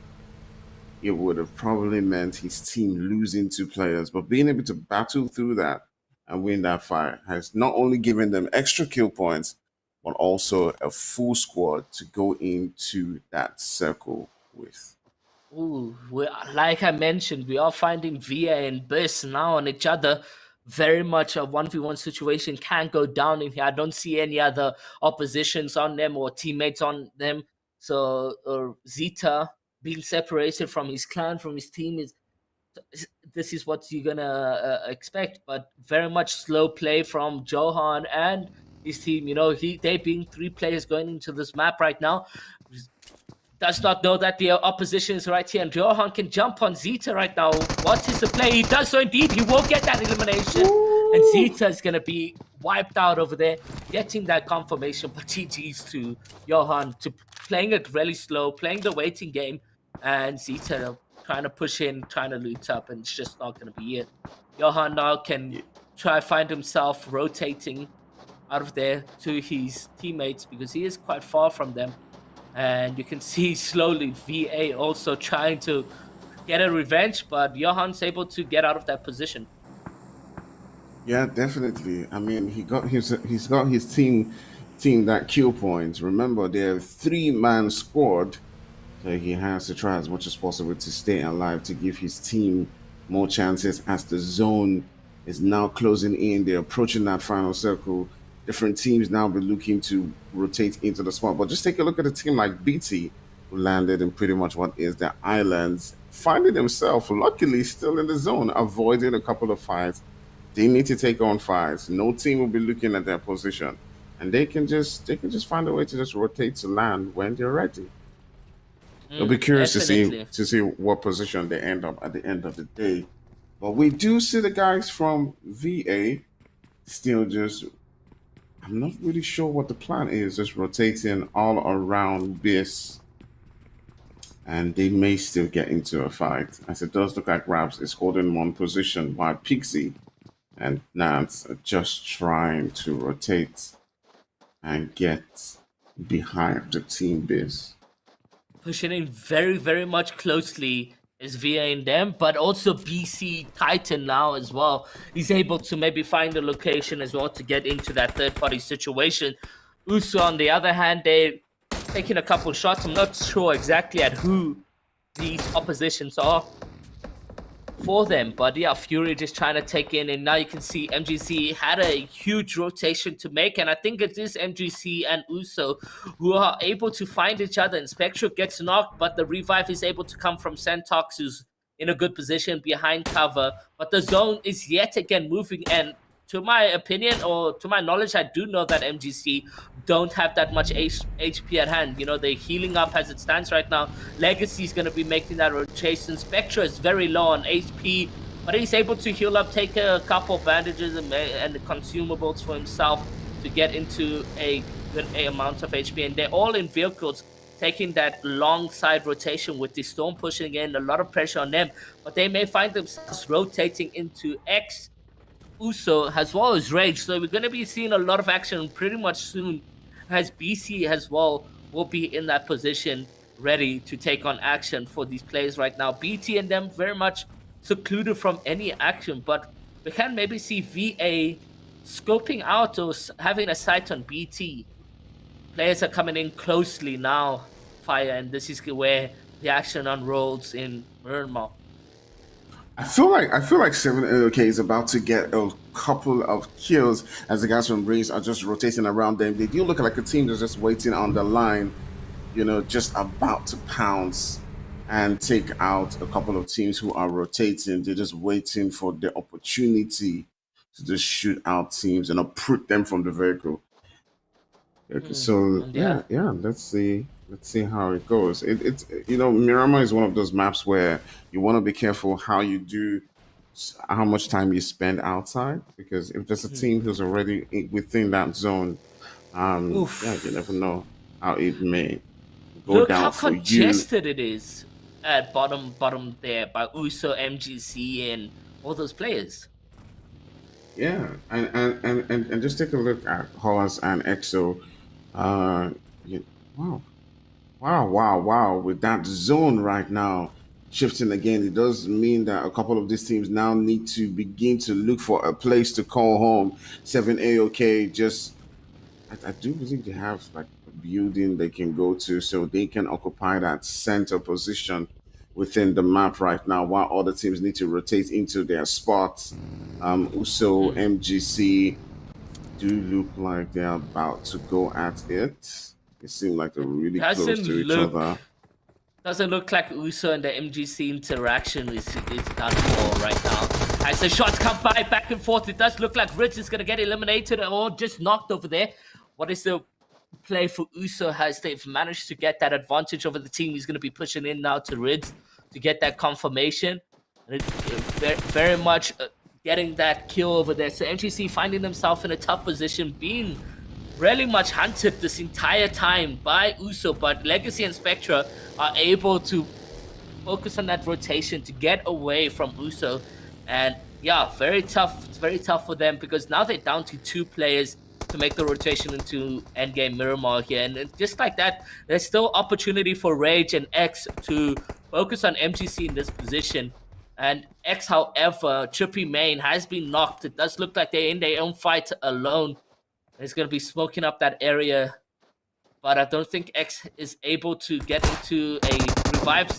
it would have probably meant his team losing two players. But being able to battle through that and win that fight has not only given them extra kill points, but also a full squad to go into that circle with. Ooh, like I mentioned, we are finding VA and Biss now on each other. Very much a 1v1 situation can go down in here. I don't see any other oppositions on them or teammates on them. So Zeta being separated from his clan, from his team, is this is what you're gonna expect. But very much slow play from Johan and his team. They being three players going into this map right now, does not know that the opposition is right here, and Johan can jump on Zeta right now. What is the play? He does so indeed. He will get that elimination, and Zeta is going to be wiped out over there, getting that confirmation. But GG's to Johan, to playing it really slow, playing the waiting game, and Zeta trying to push in, trying to loot up, and it's just not going to be it. Johan now can try find himself rotating out of there to his teammates because he is quite far from them. And you can see slowly VA also trying to get a revenge, but Johan's able to get out of that position. Yeah, definitely. I mean, he's got his team that kill points. Remember, they're a 3-man squad, so he has to try as much as possible to stay alive to give his team more chances as the zone is now closing in. They're approaching that final circle. Different teams now be looking to rotate into the spot. But just take a look at a team like BT, who landed in pretty much what is the islands, finding themselves luckily still in the zone, avoiding a couple of fights. They need to take on fights. No team will be looking at their position, and they can just find a way to just rotate to land when they're ready. I'll be curious Definitely. to see what position they end up at the end of the day. But we do see the guys from VA still just, I'm not really sure what the plan is, just rotating all around this. And they may still get into a fight, as it does look like Raps is holding one position while Pixie and Nance are just trying to rotate and get behind the team base. Pushing in very, very much closely is VA in them, but also BC Titan now as well. He's able to maybe find a location as well to get into that third party situation. Uso, on the other hand, they're taking a couple shots. I'm not sure exactly at who these oppositions are for them, but yeah, Fury just trying to take in, and now you can see MGC had a huge rotation to make, and I think it is MGC and Uso who are able to find each other, and Spectral gets knocked, but the revive is able to come from Sanhok, who's in a good position behind cover, but the zone is yet again moving, and to my opinion, or to my knowledge, I do know that MGC don't have that much HP at hand. They're healing up as it stands right now. Legacy is going to be making that rotation. Spectra is very low on HP, but he's able to heal up, take a couple bandages and consumables for himself to get into a good amount of HP. And they're all in vehicles, taking that long side rotation with the storm pushing in, a lot of pressure on them, but they may find themselves rotating into X, Uso, as well as Rage. So we're going to be seeing a lot of action pretty much soon, as BC as well will be in that position ready to take on action for these players right now. BT and them very much secluded from any action, but we can maybe see VA scoping out or having a sight on BT. Players are coming in closely now, Fire, and this is where the action unrolls in Miramar. I feel like 7 is about to get a couple of kills as the guys from Breeze are just rotating around them. They do look like a team that's just waiting on the line, just about to pounce and take out a couple of teams who are rotating. They're just waiting for the opportunity to just shoot out teams and uproot them from the vehicle. Okay, so And yeah, yeah. yeah. Let's see how it goes. It's Miramar is one of those maps where you want to be careful how you do, how much time you spend outside, because if there's a team who's already within that zone, yeah, you never Oof. know how it may go Look how down for you. congested it is at bottom there by Uso, MGC, and all those players. Yeah, and just take a look at Hollis and EXO. Uh, wow, wow. With that zone right now shifting again, it does mean that a couple of these teams now need to begin to look for a place to call home. 7 AOK just, I do believe they have like a building they can go to so they can occupy that center position within the map right now while other teams need to rotate into their spots. Also, MGC do look like they're about to go at it. They seem like they're really close Doesn't to each look other. doesn't look like Uso and the MGC interaction is done for right now. As the shots come back and forth, it does look like Ritz is gonna get eliminated or just knocked over there. What is the play for Uso? Has they've managed to get that advantage over the team? He's gonna be pushing in now to Ritz to get that confirmation. And very much getting that kill over there. So MGC finding themselves in a tough position, being really much hunted this entire time by Uso, but Legacy and Spectra are able to focus on that rotation to get away from Uso. And yeah, very tough. It's very tough for them because now they're down to 2 players to make the rotation into endgame Miramar here. And just like that, there's still opportunity for Rage and X to focus on MGC in this position. And X, however, Trippy Main has been knocked. It does look like they're in their own fight alone. It's going to be smoking up that area. But I don't think X is able to get into a revive.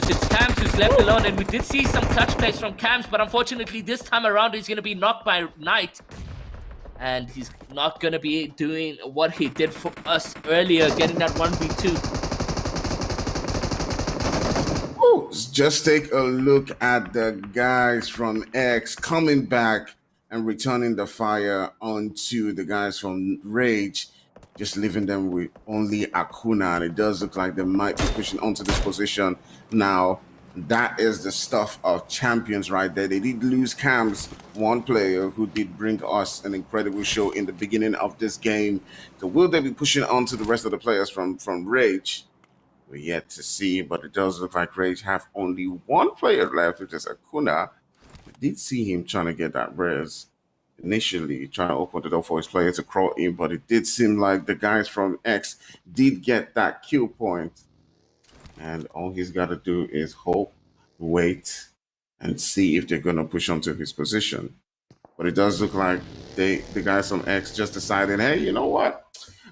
It's Cams who's left alone. And we did see some clutch plays from Cams. But unfortunately, this time around, he's going to be knocked by Knight. And he's not going to be doing what he did for us earlier, getting that 1v2. Just take a look at the guys from X coming back and returning the fire onto the guys from Rage, just leaving them with only Akuna. And it does look like they might be pushing onto this position now. That is the stuff of champions right there. They did lose Cams, one player who did bring us an incredible show in the beginning of this game. So will they be pushing on to the rest of the players from Rage? We're yet to see, but it does look like Rage have only one player left, which is Akuna. We did see him trying to get that res initially, trying to open the door for his player to crawl in, but it did seem like the guys from X did get that kill point. And all he's got to do is hope, wait, and see if they're going to push onto his position. But it does look like the guys from X just decided, hey, you know what?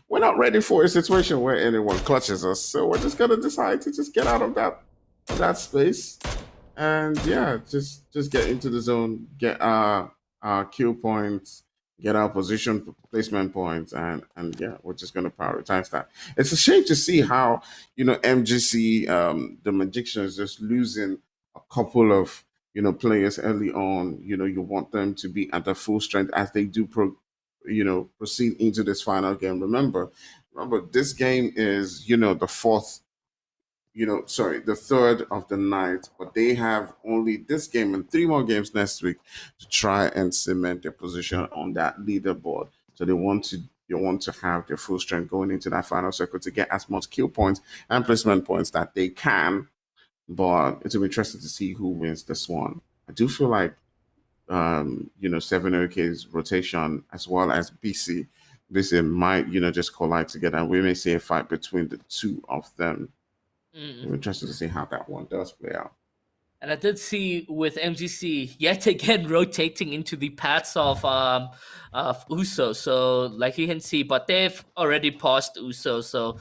We're not ready for a situation where anyone clutches us, so we're just gonna decide to just get out of that space, and yeah, just get into the zone, get our kill points, get our position placement points, and yeah, we're just gonna prioritize that. It's a shame to see how MGC, the Magicians, just losing a couple of players early on. You want them to be at their full strength as they do proceed into this final game. Remember, this game is the fourth, the third of the night, but they have only this game and 3 more games next week to try and cement their position on that leaderboard. So they want to have their full strength going into that final circle to get as much kill points and placement points that they can. But it'll be interesting to see who wins this one. I do feel like 7OK's rotation as well as BC might, just collide together. And we may see a fight between the two of them. I'm interested to see how that one does play out. And I did see with MGC yet again rotating into the paths of Uso. So like you can see, but they've already passed Uso. So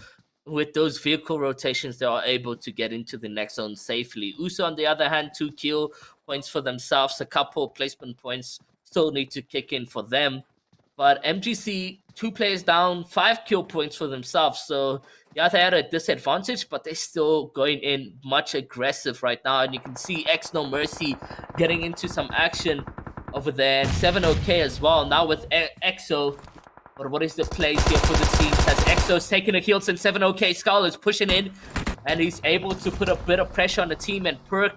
with those vehicle rotations, they are able to get into the next zone safely. Uso, on the other hand, 2 kill points for themselves. A couple placement points still need to kick in for them. But MGC, 2 players down, 5 kill points for themselves. So yeah, they had a disadvantage, but they're still going in much aggressive right now. And you can see X No Mercy getting into some action over there. And 7OK as well. Now with EXO. But what is the plays here for the teams? As EXO's taking a heel since 7OK. Skull is pushing in. And he's able to put a bit of pressure on the team. And Purd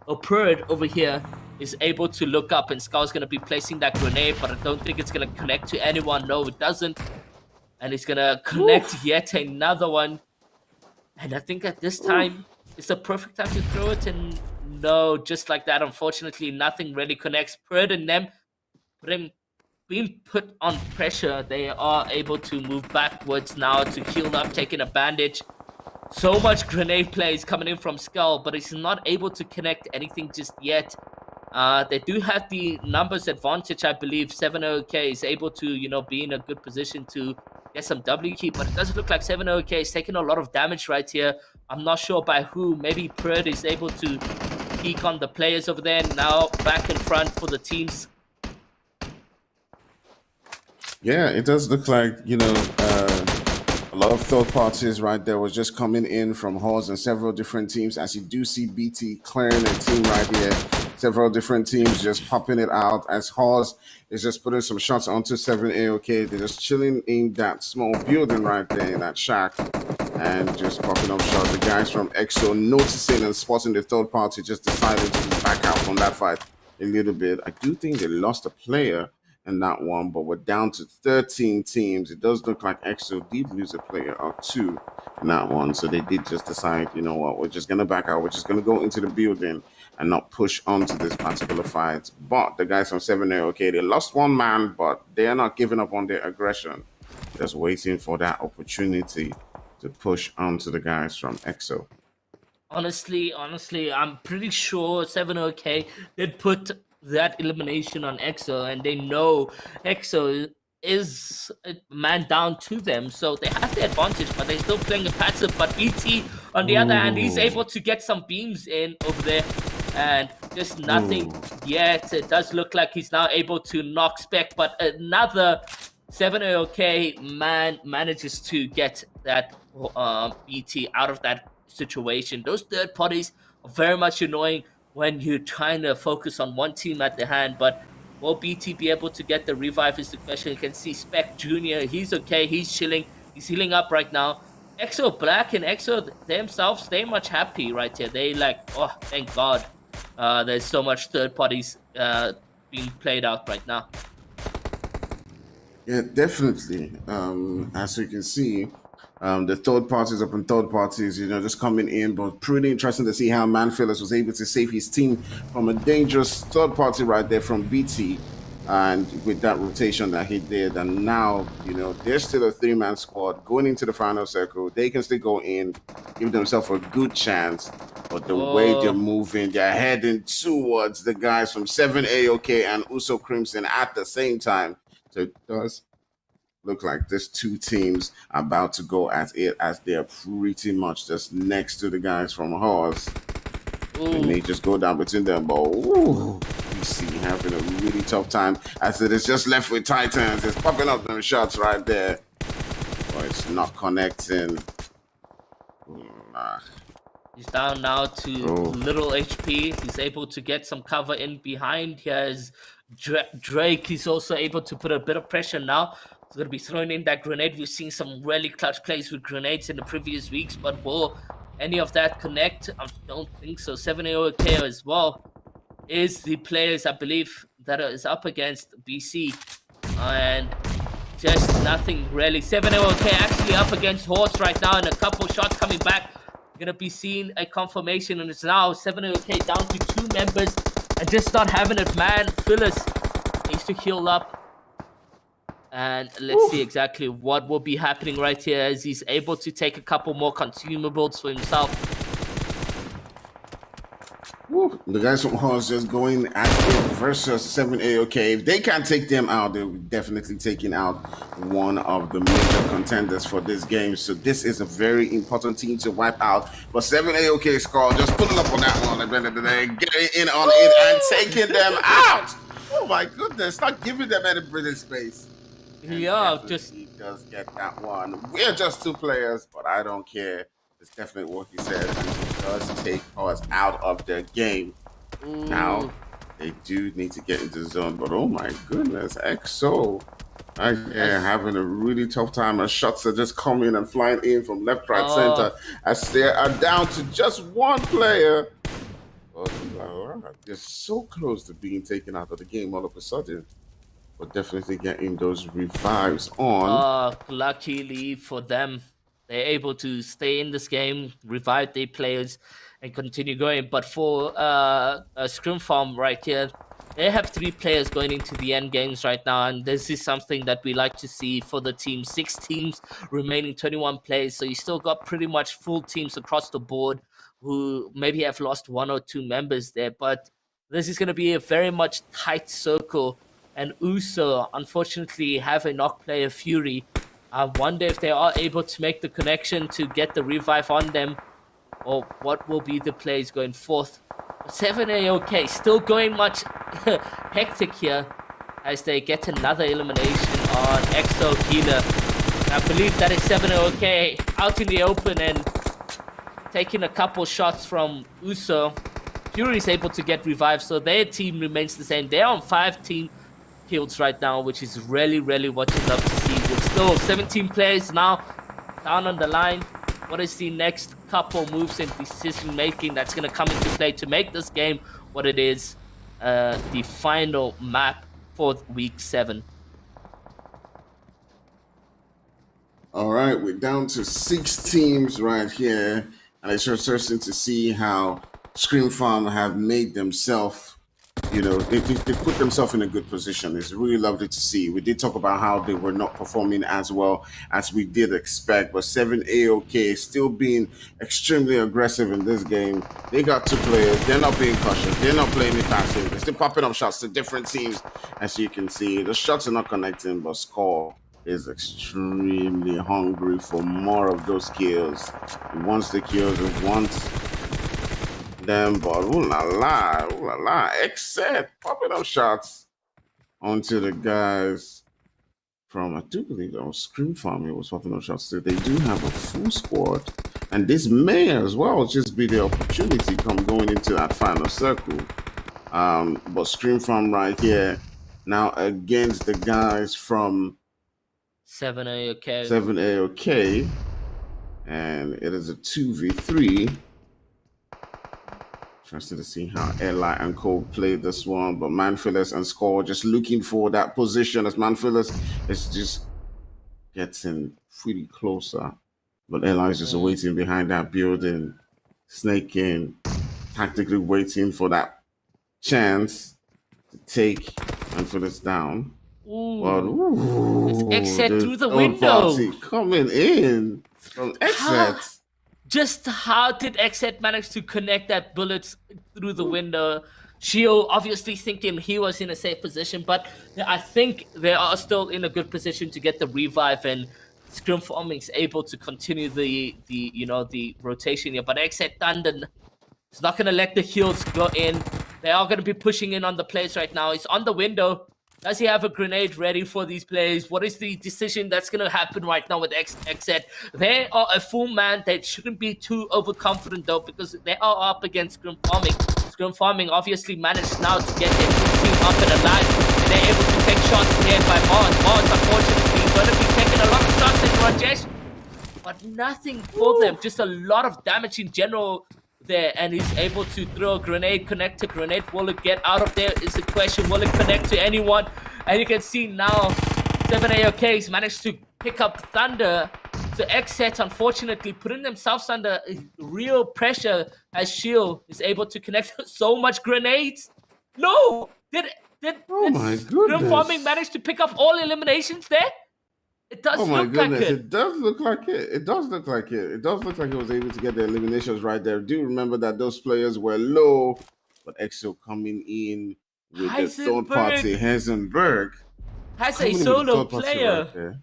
over here is able to look up. And Skull's going to be placing that grenade. But I don't think it's going to connect to anyone. No, it doesn't. And he's going to connect yet another one. And I think at this time, it's the perfect time to throw it. And no, just like that, unfortunately, nothing really connects. Purd and them being put on pressure, they are able to move backwards now to heal up, taking a bandage. So much grenade plays coming in from Skull, but he's not able to connect anything just yet. They do have the numbers advantage, I believe. 7OK is able to, be in a good position to get some W key, but it doesn't look like 7OK is taking a lot of damage right here. I'm not sure by who. Maybe Purd is able to peek on the players over there. Now back in front for the teams. Yeah, it does look like, a lot of third parties right there was just coming in from halls and several different teams. As you do see BT clearing a team right here, several different teams just popping it out as halls is just putting some shots onto 7AOK. They're just chilling in that small building right there in that shack and just popping up shots. The guys from EXO noticing and spotting the third party just decided to just back out from that fight a little bit. I do think they lost a player in that one, but we're down to 13 teams. It does look like EXO did lose a player or two in that one, so they did just decide, you know what, we're just going to back out. We're just going to go into the building and not push onto this particular fight. But the guys from 7A, okay, they lost one man, but they are not giving up on their aggression. Just waiting for that opportunity to push onto the guys from EXO. Honestly, I'm pretty sure 7OK did put that elimination on EXO, and they know EXO is a man down to them, so they have the advantage, but they're still playing a passive. But BT, on the other hand, he's able to get some beams in over there, and just nothing yet. It does look like he's now able to knock Spec, but another 7OK man manages to get that BT out of that situation. Those third parties are very much annoying when you're trying to focus on one team at the hand, but will BT be able to get the revive is the question. You can see Spec Jr., he's okay, he's chilling, he's healing up right now. EXO Black and EXO themselves, they're much happy right here. They like, oh, thank God. There's so much third parties being played out right now. Yeah, definitely. As you can see, the third parties up and third parties, just coming in, but pretty interesting to see how Manfilas was able to save his team from a dangerous third party right there from BT, and with that rotation that he did. And now, there's still a three-man squad going into the final circle. They can still go in, give themselves a good chance, but the way they're moving, they're heading towards the guys from 7AOK and Uso Crimson at the same time. So it does look like these two teams are about to go at it, as they're pretty much just next to the guys from Horse. And they just go down between them. But BC having a really tough time, as it is just left with Titans. It's popping up them shots right there, but it's not connecting. He's down now to little HP. He's able to get some cover in behind. He has Drake. He's also able to put a bit of pressure now. He's going to be throwing in that grenade. We've seen some really clutch plays with grenades in the previous weeks, but will any of that connect? I don't think so. 7AOK as well is the players, I believe, that is up against BC. And just nothing really. 7AOK actually up against Horse right now, and a couple shots coming back. You're going to be seeing a confirmation, and it's now 7AOK down to 2 members and just not having it, man. Phyllis needs to heal up. And let's see exactly what will be happening right here, as he's able to take a couple more consumables for himself. The guys from Horse just going at it versus 7AOK. If they can't take them out, they'll be definitely taking out one of the major contenders for this game. So this is a very important team to wipe out. But 7AOK score, just putting up on that one at the end of the day, getting in on it and taking them out. Oh my goodness, not giving them any breathing space. Yeah, he does get that one. We're just 2 players, but I don't care. It's definitely what he said. And he does take us out of the game. Now, They do need to get into the zone, but oh my goodness, EXO right here having a really tough time. As shots are just coming and flying in from left, right, center. As they are down to just one player. Oh, they're so close to being taken out of the game all of a sudden. But definitely getting those revives on. Luckily for them, they're able to stay in this game, revive their players, and continue going. But for Scrum Farm right here, they have 3 players going into the end games right now, and this is something that we like to see for the team. 6 teams remaining, 21 players, so you still got pretty much full teams across the board who maybe have lost 1 or 2 members there, but this is going to be a very much tight circle. And Uso, unfortunately, have a knock player Fury. I wonder if they are able to make the connection to get the revive on them, or what will be the plays going forth. 7 AOK still going much hectic here as they get another elimination on Exo Healer. I believe that is 7 AOK out in the open and taking a couple shots from Uso. Fury is able to get revived, so their team remains the same. They're on 5 team kills right now, which is really, really what you love to see. With still 17 players now down on the line. What is the next couple moves and decision making that's going to come into play to make this game what it is, the final map for week 7? All right, we're down to 6 teams right here, and it's interesting to see how Scream Farm have made themselves. They've put themselves in a good position. It's really lovely to see. We did talk about how they were not performing as well as we did expect, but 7 AOK still being extremely aggressive in this game. They got 2 players. They're not being cautious. They're not playing it passive. They're still popping up shots to different teams, as you can see. The shots are not connecting, but Score is extremely hungry for more of those kills. He wants the kills. He wants them, but ooh la la, except popping up shots onto the guys from, I do believe that was Scream Farm. It was popping up shots too. They do have a full squad, and this may as well just be the opportunity come going into that final circle. But Scream Farm right here now against the guys from 7 AOK. 7 AOK, and it is a 2v3. Interested to see how Eli and Cole played this one, but Manfilas and Score just looking for that position as Manfilas is just getting pretty closer. But Eli is just waiting behind that building, snaking, tactically waiting for that chance to take Manfilas down. Ooh. Exit through the window. Coming in from Exit. Just how did Exet manage to connect that bullet through the window? Shio obviously thinking he was in a safe position, but I think they are still in a good position to get the revive, and Scrum Farming is able to continue the rotation here. But Exet Thunder is not gonna let the heals go in. They are gonna be pushing in on the plays right now. He's on the window. Does he have a grenade ready for these plays? What is the decision that's going to happen right now with Exet? They are a full man. They shouldn't be too overconfident, though, because they are up against Scrum Farming. Scrum Farming obviously managed now to get their team up and alive. And they're able to take shots here by Mars. Mars, unfortunately, going to be taking a lot of shots at Rajesh, but nothing for them. Just a lot of damage in general there, and he's able to throw a grenade, connect to grenade. Will it get out of there is the question. Will it connect to anyone? And you can see now 7 AOKs managed to pick up Thunder. So Exet unfortunately putting themselves under real pressure as Shield is able to connect so much grenades. No! Did Scrum Farming manage to pick up all eliminations there? It does look like it. It does look like it. It does look like it. It does look like it was able to get the eliminations right there. Do remember that those players were low, but EXO coming in with the third party, Heisenberg. Has a solo player. Right,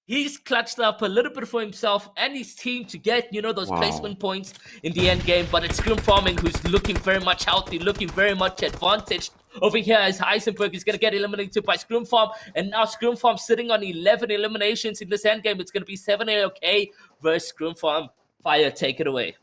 he's clutched up a little bit for himself and his team to get, those placement points in the end game. But it's Scrum Farming who's looking very much healthy, looking very much advantaged. Over here as Heisenberg is going to get eliminated by Scrum Farm. And now Scrum Farm sitting on 11 eliminations in this end game. It's going to be 7 AOK versus Scrum Farm. Fire, take it away.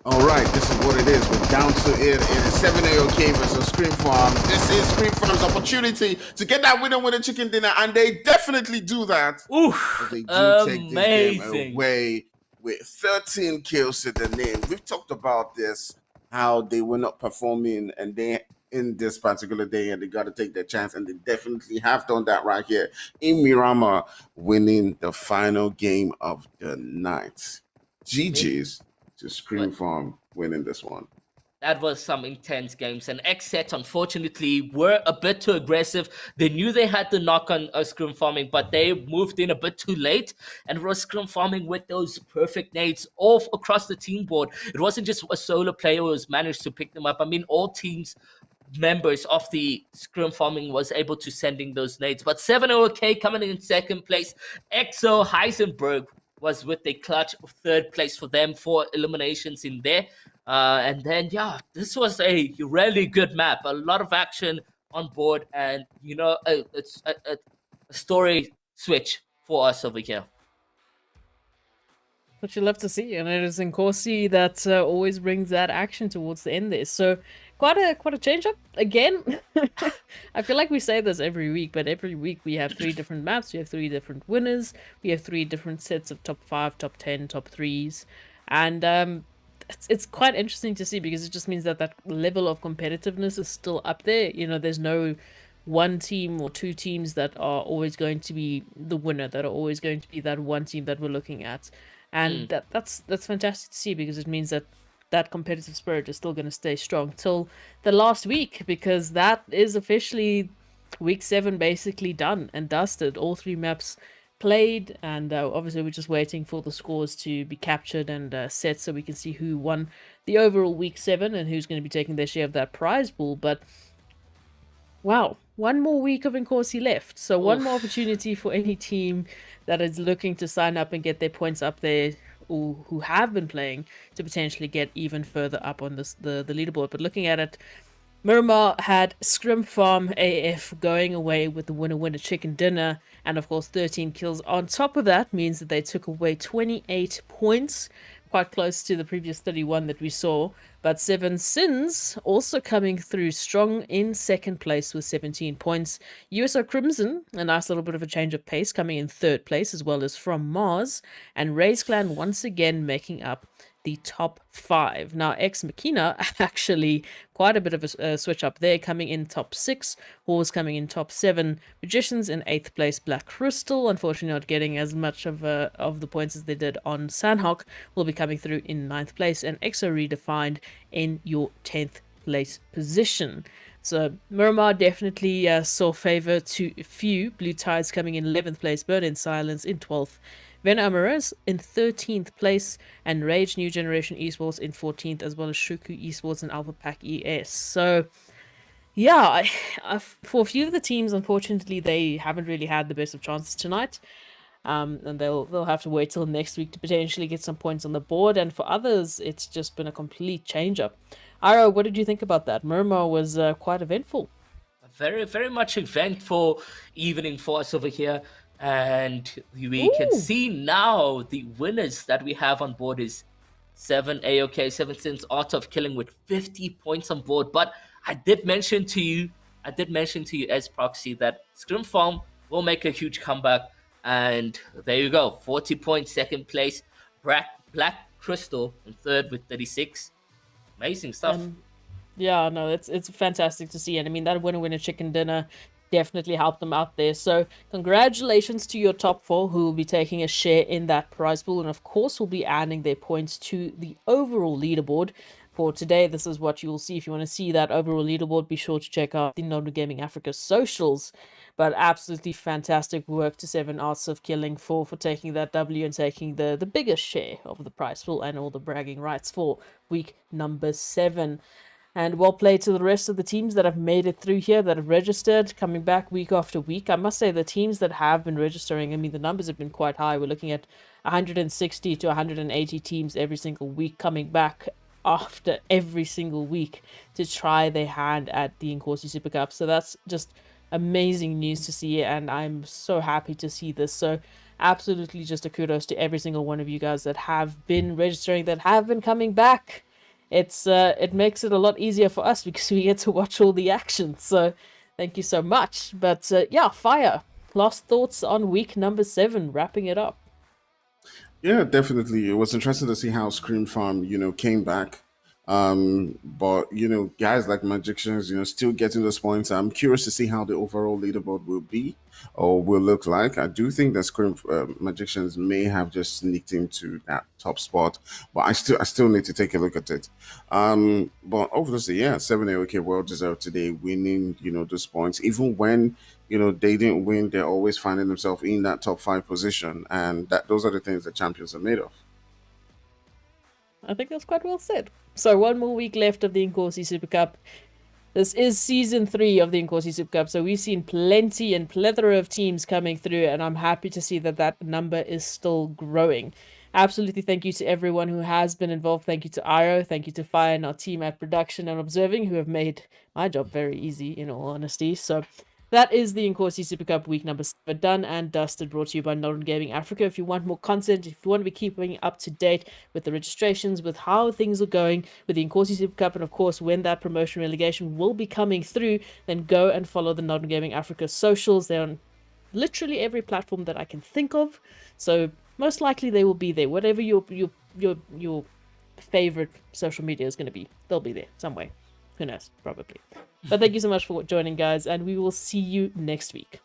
All right, this is what it is. We're down to it. It is 7 AOK versus Scream Farm. This is Scream Farm's opportunity to get that winner with a chicken dinner, and they definitely do that. As Oof, they do take this game amazing. away with 13 kills to the name. We've talked about this, how they were not performing, and they in this particular day, and they got to take their chance, and they definitely have done that right here in Miramar, winning the final game of the night. GG's to Scream Farm winning this one. That was some intense games. And XSET, unfortunately, were a bit too aggressive. They knew they had the knock on scrim farming, but they moved in a bit too late and were scrim farming with those perfect nades off across the team board. It wasn't just a solo player who has managed to pick them up. I mean, all teams members of the scrim farming was able to sending those nades. But 7-0K coming in second place. Exo Heisenberg was with the clutch of third place for them, 4 eliminations in there. And then, yeah, this was a really good map. A lot of action on board, and it's a story switch for us over here. What you love to see, and it is Inkosi that always brings that action towards the end there. So quite a change up again. I feel like we say this every week, but every week we have 3 different maps, we have 3 different winners, we have 3 different sets of top 5, top 10, top 3s, and it's quite interesting to see, because it just means that level of competitiveness is still up there. There's no one team or 2 teams that are always going to be the winner, that are always going to be that one team that we're looking at. And that's fantastic to see, because it means that competitive spirit is still going to stay strong till the last week, because that is officially week 7 basically done and dusted. All 3 maps played, and obviously we're just waiting for the scores to be captured and set, so we can see who won the overall week 7 and who's going to be taking their share of that prize pool. But wow, one more week of Inkosi left, so one more opportunity for any team that is looking to sign up and get their points up there, or who have been playing, to potentially get even further up on the leaderboard. But looking at it, Miramar had Scrim Farm AF going away with the winner chicken dinner, and of course 13 kills on top of that means that they took away 28 points, quite close to the previous 31 that we saw. But 7 Sins also coming through strong in second place with 17 points. USO Crimson, a nice little bit of a change of pace, coming in third place, as well as From Mars, and Ray's Clan once again making up the top 5. Now, Ex Machina, actually quite a bit of a switch up there, coming in top 6, Horse coming in top 7, Magicians in 8th place, Black Crystal, unfortunately not getting as much of the points as they did on Sanhok, will be coming through in 9th place, and Exo Redefined in your 10th place position. So Miramar definitely saw favor to a few. Blue Tides coming in 11th place, Burn in Silence in 12th, Ven Amaras in 13th place, and Rage New Generation Esports in 14th, as well as Shuku Esports and Alpha Pack ES. So yeah, for a few of the teams, unfortunately, they haven't really had the best of chances tonight. And they'll have to wait till next week to potentially get some points on the board. And for others, it's just been a complete change-up. Iro, what did you think about that? Miramar was quite eventful. Very, very much eventful evening for us over here. And we can see now the winners that we have on board is 7 AOK, 7 Sins, Art of Killing with 50 points on board. But I did mention to you as proxy that Scrim Farm will make a huge comeback. And there you go, 40 points, second place. Black Crystal in third with 36. Amazing stuff. Yeah, no, it's fantastic to see. And I mean, that winner chicken dinner definitely helped them out there. So congratulations to your top 4 who will be taking a share in that prize pool, and of course will be adding their points to the overall leaderboard. For today, this is what you will see. If you want to see that overall leaderboard, be sure to check out the Nodal Gaming Africa socials. But absolutely fantastic work to 7 Arts of Killing for taking that W and taking the biggest share of the prize pool and all the bragging rights for week number 7. And well played to the rest of the teams that have made it through here, that have registered, coming back week after week. I must say the teams that have been registering, I mean, the numbers have been quite high. We're looking at 160 to 180 teams every single week coming back after every single week to try their hand at the Inkosi Super Cup. So that's just amazing news to see, and I'm so happy to see this. So absolutely just a kudos to every single one of you guys that have been registering, that have been coming back. it makes it a lot easier for us because we get to watch all the action. So thank you so much. But yeah, Fire. Last thoughts on week number 7, wrapping it up. Yeah, definitely. It was interesting to see how Scream Farm, came back. But guys like Magicians, still getting those points. I'm curious to see how the overall leaderboard will be or will look like. I do think that Scream Magicians may have just sneaked into that top spot, but I still need to take a look at it. But obviously, yeah, 7 AOK well deserved today, winning, those points. Even when they didn't win, they're always finding themselves in that top 5 position, and that those are the things that champions are made of. I think that's quite well said. So one more week left of the Inkosi Super Cup. This is season 3 of the Inkosi Super Cup, so we've seen plenty and plethora of teams coming through, and I'm happy to see that that number is still growing. Absolutely thank you to everyone who has been involved. Thank you to Iro, thank you to Fire and our team at production and observing, who have made my job very easy, in all honesty. So that is the Inkosi Super Cup week number 7 done and dusted, brought to you by Northern Gaming Africa. If you want more content, if you want to be keeping up to date with the registrations, with how things are going with the Inkosi Super Cup, and of course when that promotion relegation will be coming through, then go and follow the Northern Gaming Africa socials. They're on literally every platform that I can think of, so most likely they will be there. Whatever your favorite social media is going to be, they'll be there some way. Who knows? Probably. But thank you so much for joining, guys, and we will see you next week.